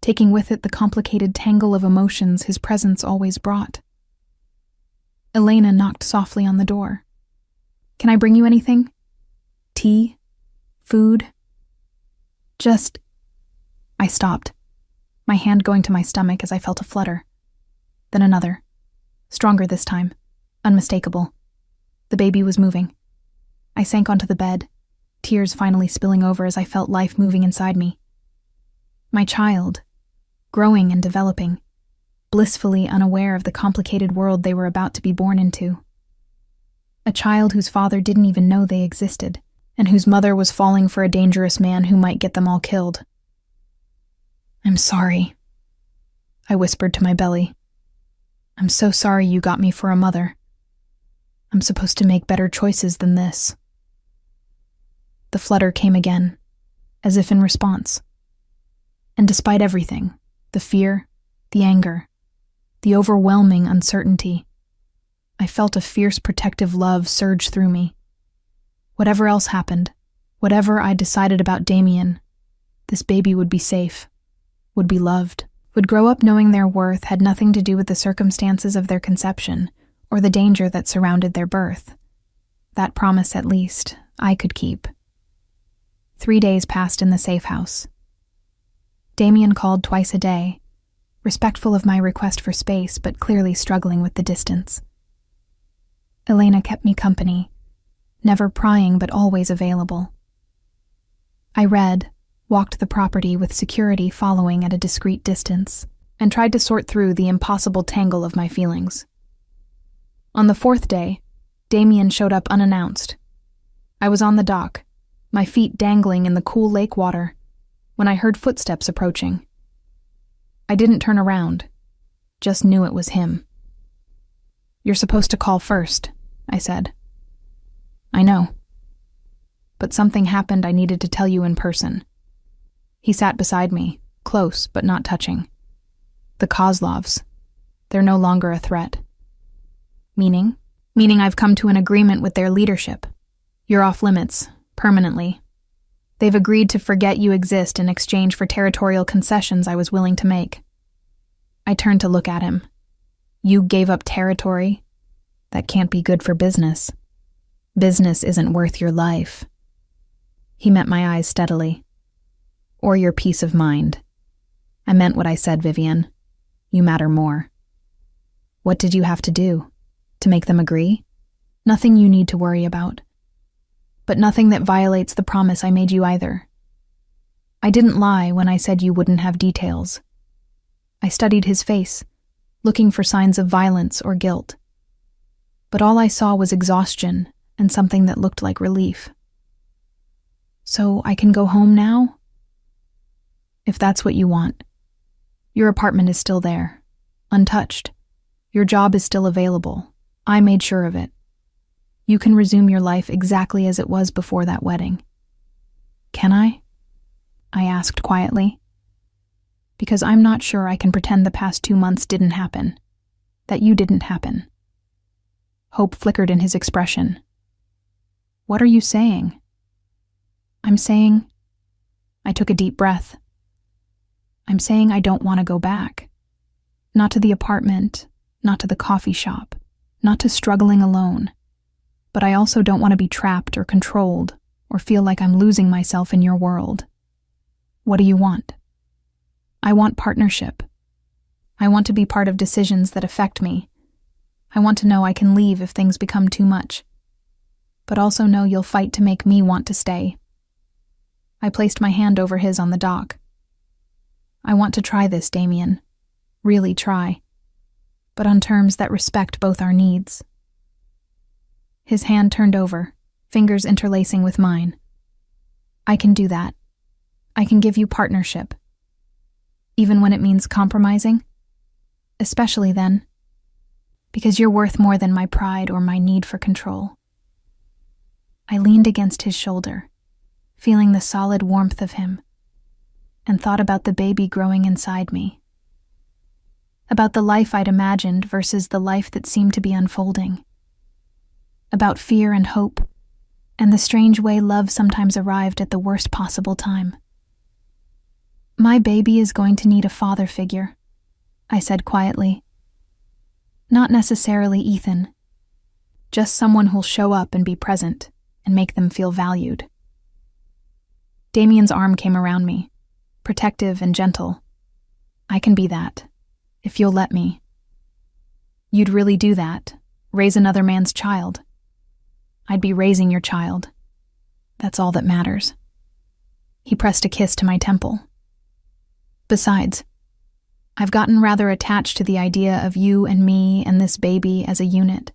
taking with it the complicated tangle of emotions his presence always brought. Elena knocked softly on the door. Can I bring you anything? Tea? Food? Just... I stopped, my hand going to my stomach as I felt a flutter. Then another. Stronger this time. Unmistakable. The baby was moving. I sank onto the bed, tears finally spilling over as I felt life moving inside me. My child, growing and developing, blissfully unaware of the complicated world they were about to be born into. A child whose father didn't even know they existed, and whose mother was falling for a dangerous man who might get them all killed. I'm sorry, I whispered to my belly. I'm so sorry you got me for a mother. I'm supposed to make better choices than this. The flutter came again, as if in response. And despite everything, the fear, the anger, the overwhelming uncertainty, I felt a fierce protective love surge through me. Whatever else happened, whatever I decided about Damian, this baby would be safe, would be loved, would grow up knowing their worth had nothing to do with the circumstances of their conception or the danger that surrounded their birth. That promise, at least, I could keep. 3 days passed in the safe house. Damian called twice a day, respectful of my request for space but clearly struggling with the distance. Elena kept me company, never prying but always available. I read, walked the property with security following at a discreet distance, and tried to sort through the impossible tangle of my feelings. On the 4th day, Damian showed up unannounced. I was on the dock, my feet dangling in the cool lake water, when I heard footsteps approaching. I didn't turn around, just knew it was him. "You're supposed to call first," I said. "I know. But something happened I needed to tell you in person." He sat beside me, close but not touching. "The Kozlovs. They're no longer a threat." "Meaning?" "Meaning I've come to an agreement with their leadership. You're off limits, permanently. They've agreed to forget you exist in exchange for territorial concessions I was willing to make." I turned to look at him. "You gave up territory? That can't be good for business. Business isn't worth your life." He met my eyes steadily. "Or your peace of mind. I meant what I said, Vivian. You matter more." "What did you have to do? To make them agree?" "Nothing you need to worry about. But nothing that violates the promise I made you either. I didn't lie when I said you wouldn't have details. I studied his face, looking for signs of violence or guilt. But all I saw was exhaustion and something that looked like relief. So I can go home now? If that's what you want. Your apartment is still there, untouched. Your job is still available. I made sure of it. You can resume your life exactly as it was before that wedding." "Can I?" I asked quietly. "Because I'm not sure I can pretend the past 2 months didn't happen, that you didn't happen." Hope flickered in his expression. "What are you saying?" "I'm saying..." I took a deep breath. "I'm saying I don't want to go back. Not to the apartment, not to the coffee shop, not to struggling alone. But I also don't want to be trapped or controlled or feel like I'm losing myself in your world. What do you want?" "I want partnership. I want to be part of decisions that affect me. I want to know I can leave if things become too much. But also know you'll fight to make me want to stay." I placed my hand over his on the dock. "I want to try this, Damian. Really try. But on terms that respect both our needs." His hand turned over, fingers interlacing with mine. "I can do that. I can give you partnership. Even when it means compromising? Especially then. Because you're worth more than my pride or my need for control." I leaned against his shoulder, feeling the solid warmth of him, and thought about the baby growing inside me. About the life I'd imagined versus the life that seemed to be unfolding. About fear and hope, and the strange way love sometimes arrived at the worst possible time. "My baby is going to need a father figure," I said quietly. "Not necessarily Ethan. Just someone who'll show up and be present and make them feel valued." Damian's arm came around me, protective and gentle. "I can be that, if you'll let me." "You'd really do that? Raise another man's child?" "I'd be raising your child. That's all that matters." He pressed a kiss to my temple. "Besides, I've gotten rather attached to the idea of you and me and this baby as a unit,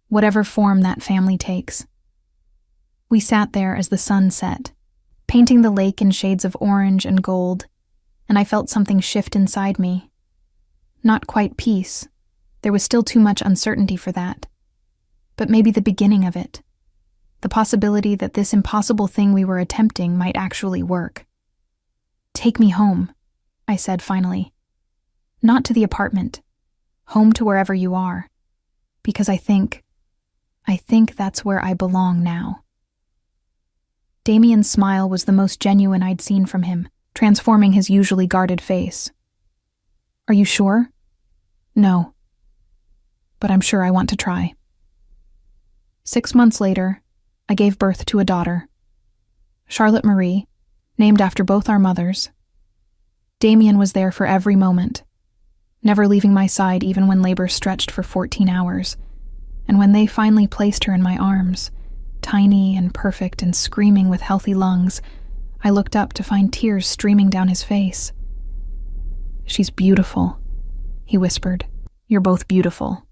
whatever form that family takes." We sat there as the sun set, painting the lake in shades of orange and gold, and I felt something shift inside me. Not quite peace, There was still too much uncertainty for that. But maybe the beginning of it. The possibility that this impossible thing we were attempting might actually work. "Take me home," I said finally. "Not to the apartment. Home to wherever you are. Because I think that's where I belong now." Damian's smile was the most genuine I'd seen from him, transforming his usually guarded face. "Are you sure?" "No. But I'm sure I want to try." 6 months later, I gave birth to a daughter. Charlotte Marie, named after both our mothers. Damian was there for every moment, never leaving my side even when labor stretched for 14 hours. And when they finally placed her in my arms, tiny and perfect and screaming with healthy lungs, I looked up to find tears streaming down his face. "She's beautiful," he whispered. "You're both beautiful."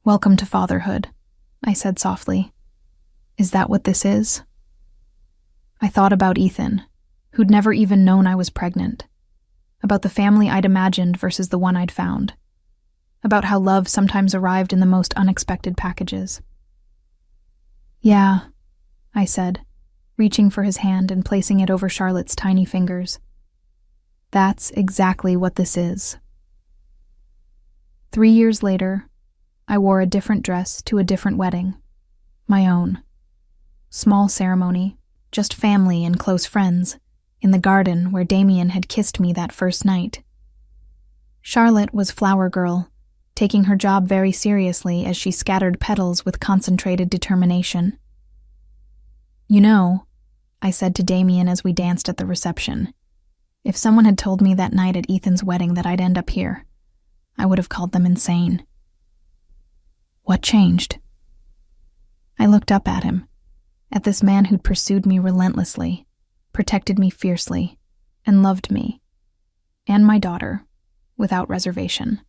"Welcome to fatherhood," I said softly. "Is that what this is?" I thought about Ethan, who'd never even known I was pregnant. About the family I'd imagined versus the one I'd found. About how love sometimes arrived in the most unexpected packages. "Yeah," I said, reaching for his hand and placing it over Charlotte's tiny fingers. "That's exactly what this is." 3 years later, I wore a different dress to a different wedding. My own. Small ceremony, just family and close friends, in the garden where Damian had kissed me that first night. Charlotte was flower girl, taking her job very seriously as she scattered petals with concentrated determination. "You know," I said to Damian as we danced at the reception, "if someone had told me that night at Ethan's wedding that I'd end up here, I would have called them insane." "What changed?" I looked up at him, at this man who'd pursued me relentlessly, protected me fiercely, and loved me, and my daughter, without reservation.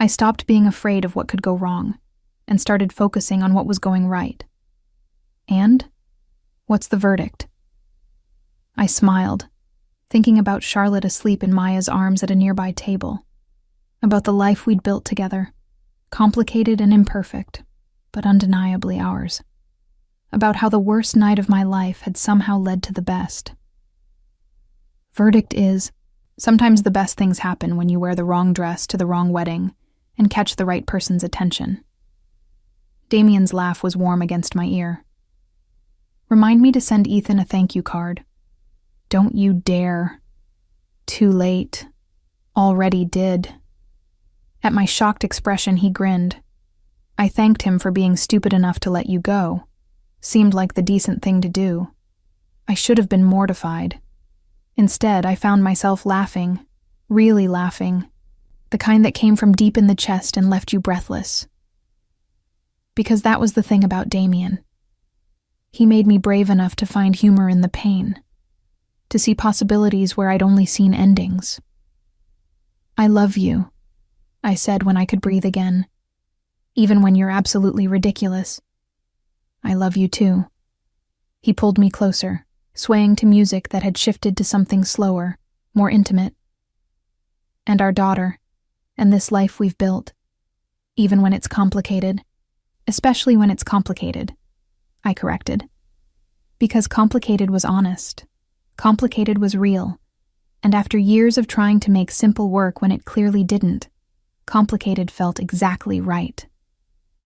I stopped being afraid of what could go wrong, and started focusing on what was going right. And what's the verdict? I smiled, thinking about Charlotte asleep in Maya's arms at a nearby table, about the life we'd built together, complicated and imperfect, but undeniably ours. About how the worst night of my life had somehow led to the best. Verdict is, sometimes the best things happen when you wear the wrong dress to the wrong wedding and catch the right person's attention. Damian's laugh was warm against my ear. "Remind me to send Ethan a thank you card." "Don't you dare." "Too late. Already did." At my shocked expression, he grinned. "I thanked him for being stupid enough to let you go. Seemed like the decent thing to do. I should have been mortified. Instead, I found myself laughing, really laughing, the kind that came from deep in the chest and left you breathless. Because that was the thing about Damian. He made me brave enough to find humor in the pain, to see possibilities where I'd only seen endings. "I love you," I said when I could breathe again. "Even when you're absolutely ridiculous. I love you too." He pulled me closer, swaying to music that had shifted to something slower, more intimate. "And our daughter, and this life we've built, even when it's complicated, especially when it's complicated," I corrected. Because complicated was honest, complicated was real, and after years of trying to make simple work when it clearly didn't, complicated felt exactly right.